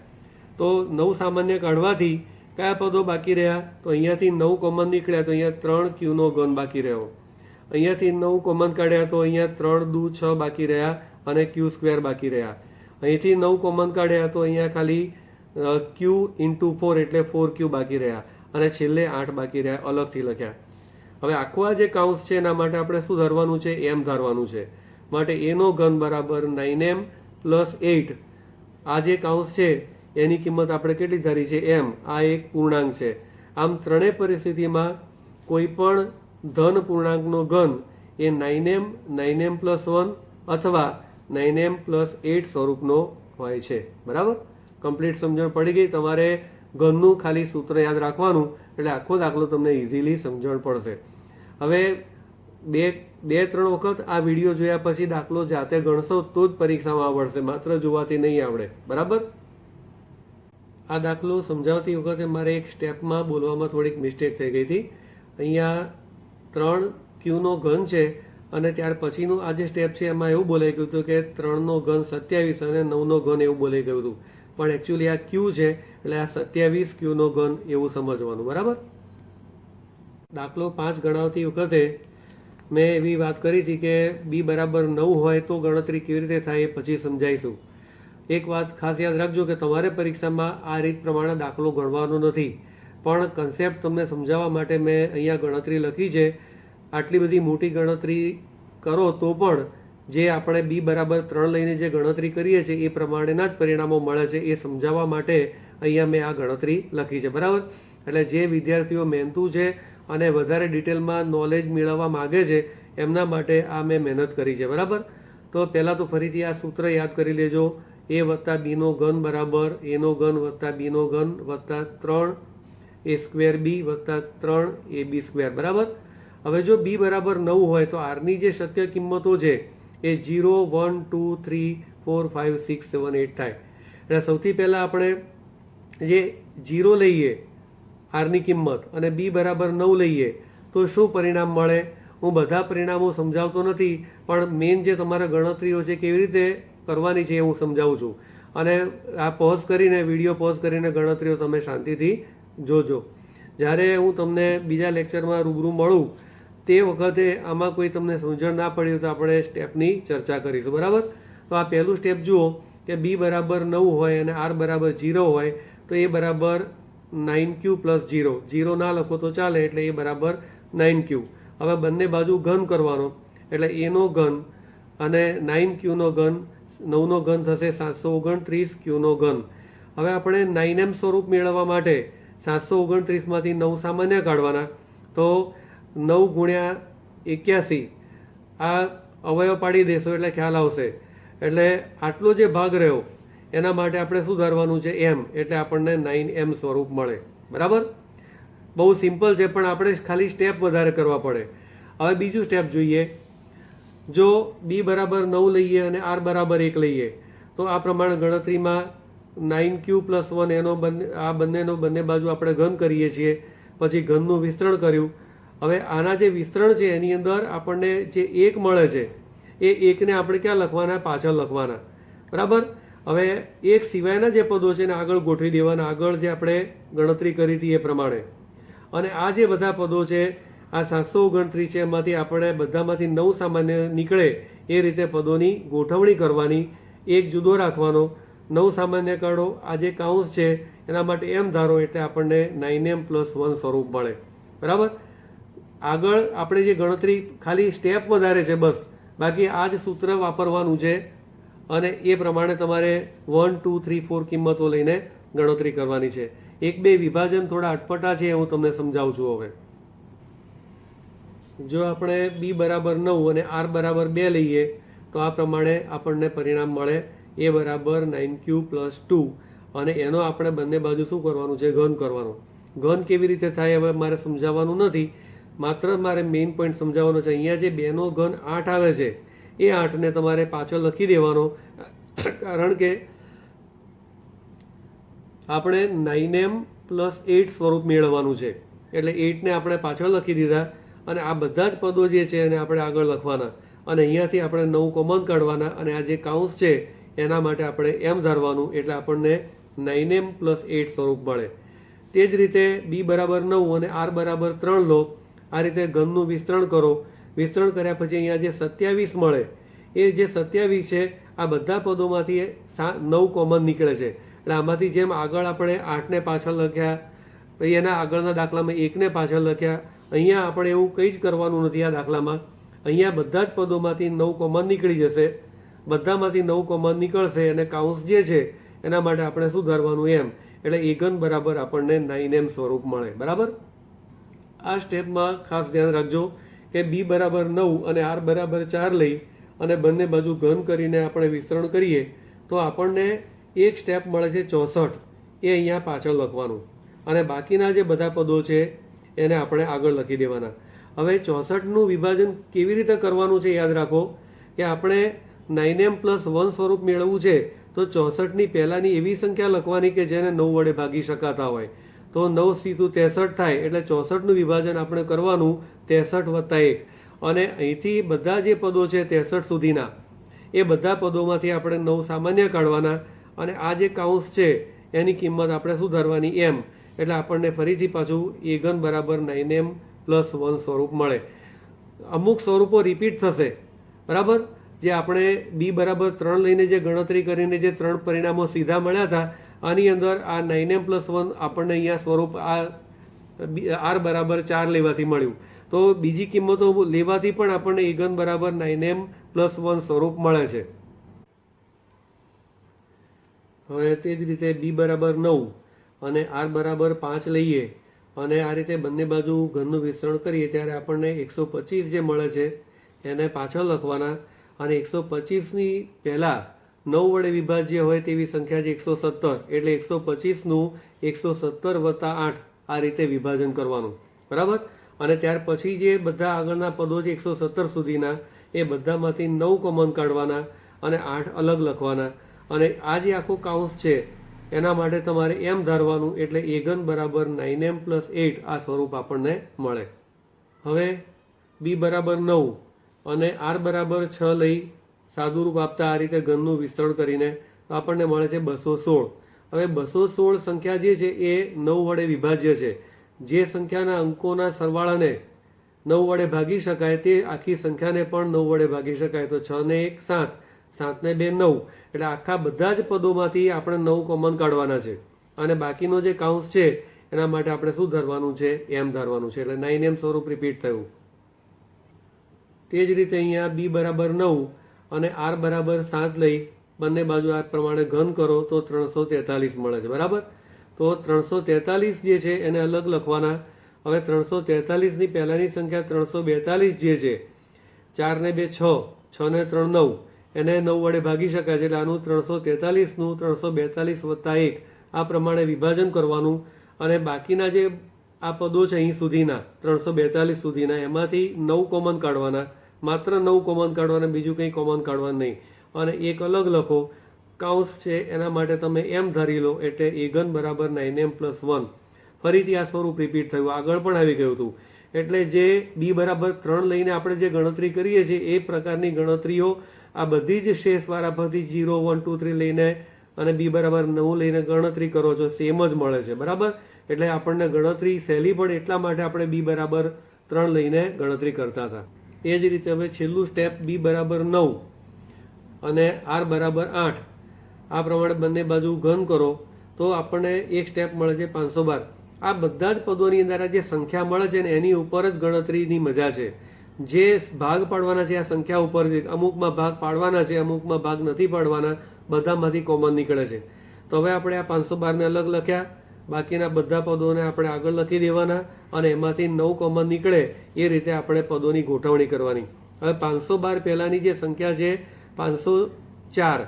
તો 9 સામાન્ય કાઢવાથી કયા પદો બાકી રહ્યા? તો અહીંયાથી 9 કોમન નીકળ્યા તો અહીંયા 3 ક્યુનો ઘન બાકી રહ્યો. અહીંયાથી 9 કોમન કાઢ્યા તો અહીંયા 3 દુ 6 બાકી રહ્યા અને ક્યુ સ્ક્વેર બાકી રહ્યા. અહીંથી 9 કોમન કાઢ્યા તો અહીંયા ખાલી ક્યુ × 4 એટલે 4 ક્યુ બાકી રહ્યા અને છેલ્લે 8 બાકી રહ્યા, અલગથી લખ્યા. હવે આખો આ જે કાઉન્સ છે એના માટે આપણે શું ધારવાનું છે? m ધારવાનું છે. માટે એનો ઘન બરાબર 9m + 8. આ જે કાઉન્સ છે એની કિંમત આપણે કેટલી ધારી છે? m. આ એક પૂર્ણાંક છે. આમ ત્રણેય પરિસ્થિતિમાં કોઈ પણ ધન પૂર્ણાંકનો ઘન એ 9m, 9m + 1 અથવા 9m + 8 સ્વરૂપનો હોય છે, બરાબર. કમ્પ્લીટ સમજણ પડી ગઈ. તમારે ઘનનું ખાલી સૂત્ર યાદ રાખવાનું એટલે આખો દાખલો તમને ઇઝીલી સમજણ પડશે. હવે 2-3 વખત આ વિડીયો જોયા પછી દાખલો જાતે ગણશો તો જ પરીક્ષામાં આવડશે, માત્ર જોવાથી નહીં આવડે, બરાબર. આ દાખલો સમજાવતી વખતે મારે એક સ્ટેપમાં બોલવામાં થોડીક મિસ્ટેક થઈ ગઈ હતી. અહીંયા 3 ક્યુનો ઘન છે અને ત્યાર પછીનું આ જે સ્ટેપ છે એમાં એવું બોલાઈ ગયું હતું કે 3નો ઘન 27 અને 9નો ઘન એવું બોલાઈ ગયું હતું, પણ એકચ્યુઅલી આ ક્યુ છે એટલે આ 27 ક્યુનો ઘન એવું સમજવાનું, બરાબર. દાખલો 5 ગણાવતી વખતે મેં એવી વાત કરી હતી કે b બરાબર 9 હોય તો ગણતરી કેવી રીતે થાય એ પછી સમજાવીશું. એક વાત ખાસ યાદ રાખજો કે તમારે પરીક્ષામાં આ રીત પ્રમાણે દાખલો ગણવાનો નથી, પણ કન્સેપ્ટ તમને સમજાવવા માટે મેં અહીંયા ગણતરી લખી છે. આટલી બધી મોટી ગણતરી કરો તો પણ જે આપણે b બરાબર 3 લઈને જે ગણતરી કરીએ છીએ એ પ્રમાણેના જ પરિણામો મળે છે એ સમજાવવા માટે અહીંયા મેં આ ગણતરી લખી છે, બરાબર. એટલે જે વિદ્યાર્થીઓ મહેનતુ છે અને વધારે ડિટેલમાં નોલેજ મેળવવા માગે છે એમના માટે આ મેં મહેનત કરી છે, બરાબર. તો પહેલાં તો ફરીથી આ સૂત્ર યાદ કરી લેજો. a + b નો ઘન બરાબર a નો ઘન + b નો ઘન વત્તા 3a² b વત્તા 3ab², બરાબર. હવે જો b બરાબર 9 હોય તો આરની જે શક્ય કિંમતો છે એ 0, 1, 2, 3, 4, 5, 6, 7, 8 થાય. એટલે સૌથી પહેલાં આપણે જે 0 લઈએ આરની કિંમત અને b બરાબર 9 લઈએ તો શું પરિણામ મળે? હું બધા પરિણામો સમજાવતો નથી, પણ મેઇન જે તમારા ગણતરીઓ છે કેવી રીતે કરવાની છે એ હું સમજાવું છું. અને આ પોઝ કરીને, વિડીયો પોઝ કરીને ગણતરીઓ તમે શાંતિથી જોજો. જ્યારે હું તમને બીજા લેક્ચરમાં રૂબરૂ મળું તે વખતે આમાં કોઈ તમને સમજણ ના પડી તો આપણે સ્ટેપની ચર્ચા કરીશું, બરાબર. તો આ પહેલું સ્ટેપ જુઓ કે b બરાબર 9 હોય અને r બરાબર 0 હોય તો એ બરાબર 9q + 0. 0 ના લખો તો ચાલે એટલે એ બરાબર 9q. હવે બંને બાજુ ઘન કરવાનો એટલે a નો ઘન અને 9q નો ઘન, 9નો ઘન થશે 729 ક્યુનો ઘન. હવે આપણે 9m સ્વરૂપ મેળવવા માટે 729માંથી 9 સામાન્ય કાઢવાના તો 9 × 81 આ અવયવ પાડી દેશો એટલે ખ્યાલ આવશે. એટલે આટલો જે ભાગ રહ્યો એના માટે આપણે શું ધારવાનું છે? m. એટલે આપણને 9m સ્વરૂપ મળે, બરાબર. બહુ સિમ્પલ છે પણ આપણે ખાલી સ્ટેપ વધારે કરવા પડે. હવે બીજું સ્ટેપ જોઈએ. જો b બરાબર 9 લઈએ અને r બરાબર 1 લઈએ તો આ પ્રમાણે ગણતરીમાં 9q + 1 એનો આ બંને બાજુ આપણે ઘન કરીએ છીએ, પછી ઘનનું વિસ્તરણ કર્યું. હવે આના જે વિસ્તરણ છે એની અંદર આપણને જે 1 મળે છે એ 1ને આપણે ક્યાં લખવાના? પાછળ લખવાના, બરાબર. હવે 1 સિવાયના જે પદો છે એને આગળ ગોઠવી દેવાના, આગળ જે આપણે ગણતરી કરી હતી એ પ્રમાણે. અને આ જે બધા પદો છે આ 729 છે એમાંથી આપણે બધામાંથી 9 સામાન્ય નીકળે એ રીતે પદોની ગોઠવણી કરવાની, એક જુદો રાખવાનો, 9 સામાન્ય કાઢો, આ જે કાઉન્સ છે એના માટે એમ ધારો એટલે આપણને 9m + 1 સ્વરૂપ મળે. બરાબર. આગળ આપણે જે ગણતરી ખાલી સ્ટેપ વધારે છે બસ, બાકી આ જ સૂત્ર વાપરવાનું છે અને એ પ્રમાણે તમારે 1 2 3 4 કિંમતો લઈને ગણતરી કરવાની છે. 1 2 વિભાજન થોડા અટપટા છે, હું તમને સમજાવું છું. હવે જો આપણે b બરાબર 9 અને r બરાબર 2 લઈએ તો આ પ્રમાણે આપણને પરિણામ મળે. a બરાબર 9q + 2 અને એનો આપણે બંને બાજુ શું કરવાનું છે? ઘન કરવાનો. ઘન કેવી રીતે થાય હવે મારે સમજાવવાનું નથી, માત્ર મારે મેઇન પોઈન્ટ સમજાવવાનો છે. અહીંયા જે 2નો ઘન 8 આવે છે એ 8ને તમારે પાછળ લખી દેવાનો, કારણ કે આપણે 9m + 8 સ્વરૂપ મેળવવાનું છે. એટલે 8ને આપણે પાછળ લખી દીધા અને આ બધા જ પદો જે છે એને આપણે આગળ લખવાના અને અહીંયાથી આપણે 9 કોમન કાઢવાના અને આ જે કાઉન્સ છે એના માટે આપણે એમ ધારવાનું, એટલે આપણને 9m + 8 સ્વરૂપ મળે. તે જ રીતે b બરાબર 9 અને r બરાબર 3 લો. આ રીતે ઘનનું વિસ્તરણ કરો. વિસ્તરણ કર્યા પછી અહીંયા જે 27 મળે એ જે 27 છે આ બધા પદોમાંથી 9 કોમન નીકળે છે. એટલે આમાંથી જેમ આગળ આપણે 8ને પાછળ લખ્યા, પછી એના આગળના દાખલામાં 1ને પાછળ લખ્યા, અહીંયા આપણે એવું કંઈ જ કરવાનું નથી. આ દાખલામાં અહીંયા બધા જ પદોમાંથી 9 કોમન નીકળી જશે, બધામાંથી 9 કોમન નીકળશે અને કાઉન્સ જે છે એના માટે આપણે શું ધારવાનું? એમ. એટલે a ઘન બરાબર આપણને 9m સ્વરૂપ મળે. બરાબર. આ સ્ટેપમાં ખાસ ધ્યાન રાખજો કે b બરાબર 9 અને r બરાબર 4 લઈ અને બંને બાજુ ઘન કરીને આપણે વિસ્તરણ કરીએ તો આપણને એક સ્ટેપ મળે છે 64. એ અહીંયા પાછળ લખવાનું અને બાકીના જે બધા પદો છે એને આપણે આગળ લખી દેવાના. હવે 64નું વિભાજન કેવી રીતે કરવાનું છે યાદ રાખો કે આપણે 9m + 1 સ્વરૂપ મેળવવું છે તો 64ની પહેલાંની એવી સંખ્યા લખવાની કે જેને 9 વડે ભાગી શકાતા હોય. તો 9 સીધું 63 થાય, એટલે 64નું વિભાજન આપણે કરવાનું 63 + 1 અને અહીંથી બધા જે પદો છે 63 સુધીના એ બધા પદોમાંથી આપણે 9 સામાન્ય કાઢવાના અને આ જે કાઉન્સ છે એની કિંમત આપણે શું ધારવાની? એમ. એટલે આપણને ફરીથી પાછું a ઘન બરાબર 9m + 1 સ્વરૂપ મળે. અમુક સ્વરૂપો રિપીટ થશે. બરાબર. જે આપણે b બરાબર 3 લઈને જે ગણતરી કરીને જે 3 પરિણામો સીધા મળ્યા હતા આની અંદર આ 9m + 1 આપણને અહીંયા સ્વરૂપ આ r બરાબર 4 લેવાથી મળ્યું. તો બીજી કિંમતો લેવાથી પણ આપણને a ઘન બરાબર 9m + 1 સ્વરૂપ મળે છે. હવે તે જ રીતે b બરાબર 9 અને r બરાબર 5 લઈએ અને આ રીતે બંને બાજુ ઘનનું વિસ્તરણ કરીએ ત્યારે આપણને 125 જે મળે છે એને પાછળ લખવાના અને 125ની પહેલાં 9 વડે વિભાજ્ય હોય તેવી સંખ્યા છે 117, એટલે 125નું 117 + 8 આ રીતે વિભાજન કરવાનું. બરાબર. અને ત્યાર પછી જે બધા આગળના પદો છે 117 સુધીના એ બધામાંથી 9 કોમન કાઢવાના અને 8 અલગ લખવાના અને આ જે આખું કાઉન્સ છે એના માટે તમારે એમ ધારવાનું, એટલે a ઘન બરાબર 9m + 8 આ સ્વરૂપ આપણને મળે. હવે b બરાબર 9 અને r બરાબર 6 લઈ સાદું રૂપ આપતા આ રીતે ઘનનું વિસ્તરણ કરીને આપણને મળે છે 216. હવે 216 સંખ્યા જે છે એ 9 વડે વિભાજ્ય છે. જે સંખ્યાના અંકોના સરવાળાને 9 વડે ભાગી શકાય તે આખી સંખ્યાને પણ 9 વડે ભાગી શકાય. તો 6 ને 1 7, 7 ને 2 9, એટલે આખા બધા જ પદોમાંથી આપણે 9 કોમન કાઢવાના છે અને બાકીનો જે કાઉન્સ છે એના માટે આપણે શું ધારવાનું છે? એમ ધારવાનું છે. એટલે 9m સ્વરૂપ રિપીટ થયું. તે જ રીતે અહીંયા b બરાબર 9 અને r બરાબર 7 લઈ બંને બાજુ આ પ્રમાણે ઘન કરો તો 343 મળે છે. બરાબર. તો 343 જે છે એને અલગ લખવાના. હવે 343ની પહેલાંની સંખ્યા 342 જે છે, 4 ને 2 6, 6 ને 3 9, એને 9 વડે ભાગી શકાય છે. એટલે આનું 343નું 342 + 1 આ પ્રમાણે વિભાજન કરવાનું અને બાકીના જે આ પદો છે અહીં સુધીના 342 સુધીના એમાંથી 9 કોમન કાઢવાના. માત્ર 9 કોમન કાઢવાના, બીજું કંઈ કોમન કાઢવાનું નહીં અને એક અલગ લખો. કાઉન્સ છે એના માટે તમે એમ ધારી લો, એટલે a ઘન બરાબર 9m + 1. ફરીથી આ સ્વરૂપ રિપીટ થયું, આગળ પણ આવી ગયું હતું. એટલે જે b બરાબર 3 લઈને આપણે જે ગણતરી કરીએ છીએ એ પ્રકારની ગણતરીઓ આ બધી જ શેષવાળા પરથી 0 1 2 3 લઈને અને b બરાબર 9 લઈને ગણતરી કરો છો સેમ જ મળે છે. બરાબર. એટલે આપણને ગણતરી સહેલી પડે એટલા માટે આપણે b બરાબર 3 લઈને ગણતરી કરતા હતા. એ જ રીતે હવે છેલ્લું સ્ટેપ બી બરાબર 9 અને આર બરાબર 8 આ પ્રમાણે બંને બાજુ ઘન કરો તો આપણને એક સ્ટેપ મળે છે 512. આ બધા જ પદોની અંદર આ જે સંખ્યા મળે છે ને એની ઉપર જ ગણતરીની મજા છે. જે ભાગ પાડવાના છે આ સંખ્યા ઉપર છે, અમુકમાં ભાગ પાડવાના છે, અમુકમાં ભાગ નથી પાડવાના, બધામાંથી કોમન નીકળે છે. તો હવે આપણે આ 512ને અલગ લખ્યા, બાકીના બધા પદોને આપણે આગળ લખી દેવાના અને એમાંથી 9 કોમન નીકળે એ રીતે આપણે પદોની ગોઠવણી કરવાની. હવે 512 પહેલાંની જે સંખ્યા છે 504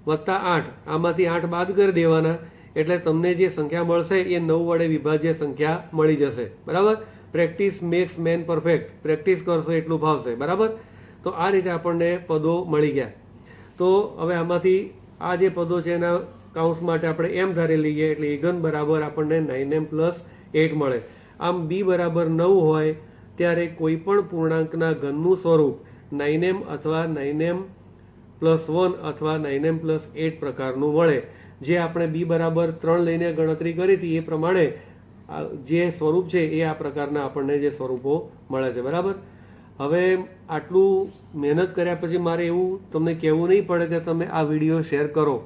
વત્તા 8, આમાંથી 8 બાદ કરી દેવાના એટલે તમને જે સંખ્યા મળશે એ 9 વડે વિભાજ્ય સંખ્યા મળી જશે. બરાબર? Practice max main perfect. Practice કરશો એટલું ફાવશે. બરાબર? તો આ રીતે આપણને પદો મળી ગયા. તો હવે આમાંથી આ જે પદો છે એના કાઉન્સ માટે આપણે એમ ધારી લઈએ એટલે એ ઘન બરાબર આપણને 9m + 8 મળે. આમ બી બરાબર 9 હોય ત્યારે કોઈ પણ પૂર્ણાંકના ઘનનું સ્વરૂપ 9m અથવા 9m + 1 અથવા 9m + 8 પ્રકારનું મળે. જે આપણે બી બરાબર 3 લઈને ગણતરી કરી હતી એ પ્રમાણે જે સ્વરૂપ છે એ આ પ્રકારના આપણને જે સ્વરૂપો મળે છે. બરાબર? હવે આટલું મહેનત કર્યા પછી મારે એવું તમને કહેવું નહીં પડે કે તમે આ વિડીયો શેર કરો.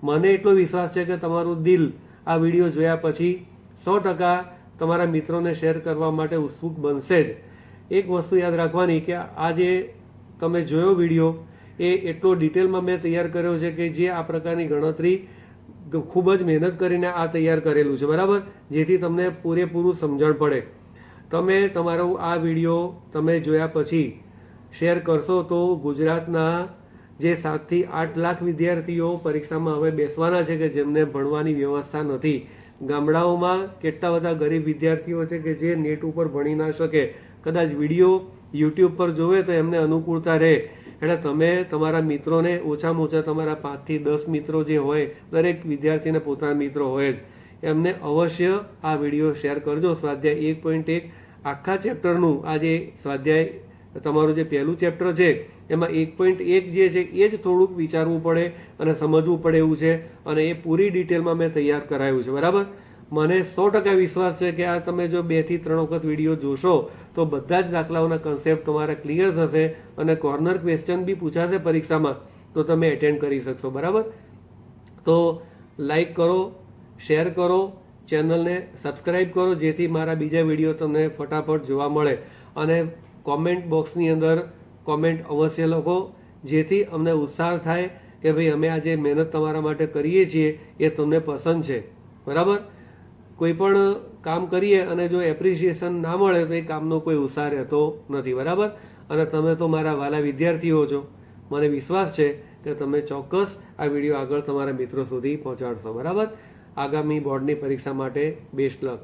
મને એટલો વિશ્વાસ છે કે તમારું દિલ આ વિડીયો જોયા પછી 100% તમારા મિત્રોને શેર કરવા માટે ઉત્સુક બનશે જ. એક વસ્તુ યાદ રાખવાની કે આ જે તમે જોયો વિડીયો એ એટલો ડિટેલમાં મેં તૈયાર કર્યો છે કે જે આ પ્રકારની ગણતરી ખૂબ જ મહેનત કરીને આ તૈયાર કરેલું છે. બરાબર? જેથી તમને પૂરેપૂરું સમજણ પડે. તમે તમારો આ વિડીયો તમે જોયા પછી શેર કરશો તો ગુજરાતના જે 7 થી 8 લાખ વિદ્યાર્થીઓ પરીક્ષામાં હવે બેસવાના છે કે જેમને ભણવાની વ્યવસ્થા નથી. ગામડાઓમાં કેટલા બધા ગરીબ વિદ્યાર્થીઓ છે કે જે નેટ ઉપર ભણી ના શકે, કદાચ વિડીયો યુટ્યુબ પર જોવે તો એમને અનુકૂળતા રહે. એટલે તમે તમારા મિત્રોને ઓછામાં ઓછા તમારા 5 થી 10 મિત્રો જે હોય, દરેક વિદ્યાર્થીને પોતાના મિત્રો હોય જ, એમને અવશ્ય આ વિડીયો શેર કરજો. સ્વાધ્યાય 1.1 આખા ચેપ્ટરનું આ જે સ્વાધ્યાય તમારું જે પહેલું ચેપ્ટર છે એમાં 1.1 જે છે એ જ થોડુંક વિચારવું પડે અને સમજવું પડે એવું છે અને એ પૂરી ડિટેલમાં મેં તૈયાર કરાયું છે. બરાબર? મને 100% વિશ્વાસ છે કે આ તમે જો 2 થી 3 વખત વિડીયો જોશો તો બધા જ દાખલાઓના કન્સેપ્ટ તમારા ક્લિયર થશે અને કોર્નર ક્વેશ્ચન બી પૂછાશે પરીક્ષામાં તો તમે એટેન્ડ કરી શકશો. બરાબર? તો લાઈક કરો, શેર કરો, ચેનલને સબસ્ક્રાઈબ કરો જેથી મારા બીજા વિડીયો તમને ફટાફટ જોવા મળે અને કોમેન્ટ બોક્સની અંદર કોમેન્ટ અવશ્ય લખો જેથી અમને ઉત્સાહ થાય કે ભાઈ અમે આ જે મહેનત તમારા માટે કરીએ છીએ એ તમને પસંદ છે. બરાબર? કોઈ પણ કામ કરીએ અને જો એપ્રિસિએશન ના મળે તો એ કામનો કોઈ ઉત્સાહ રહેતો નથી. બરાબર? અને તમે તો મારા વાલા વિદ્યાર્થીઓ છો. મને વિશ્વાસ છે કે તમે ચોક્કસ આ વિડીયો આગળ તમારા મિત્રો સુધી પહોંચાડશો. બરાબર? આગામી બોર્ડની પરીક્ષા માટે બેસ્ટ લક.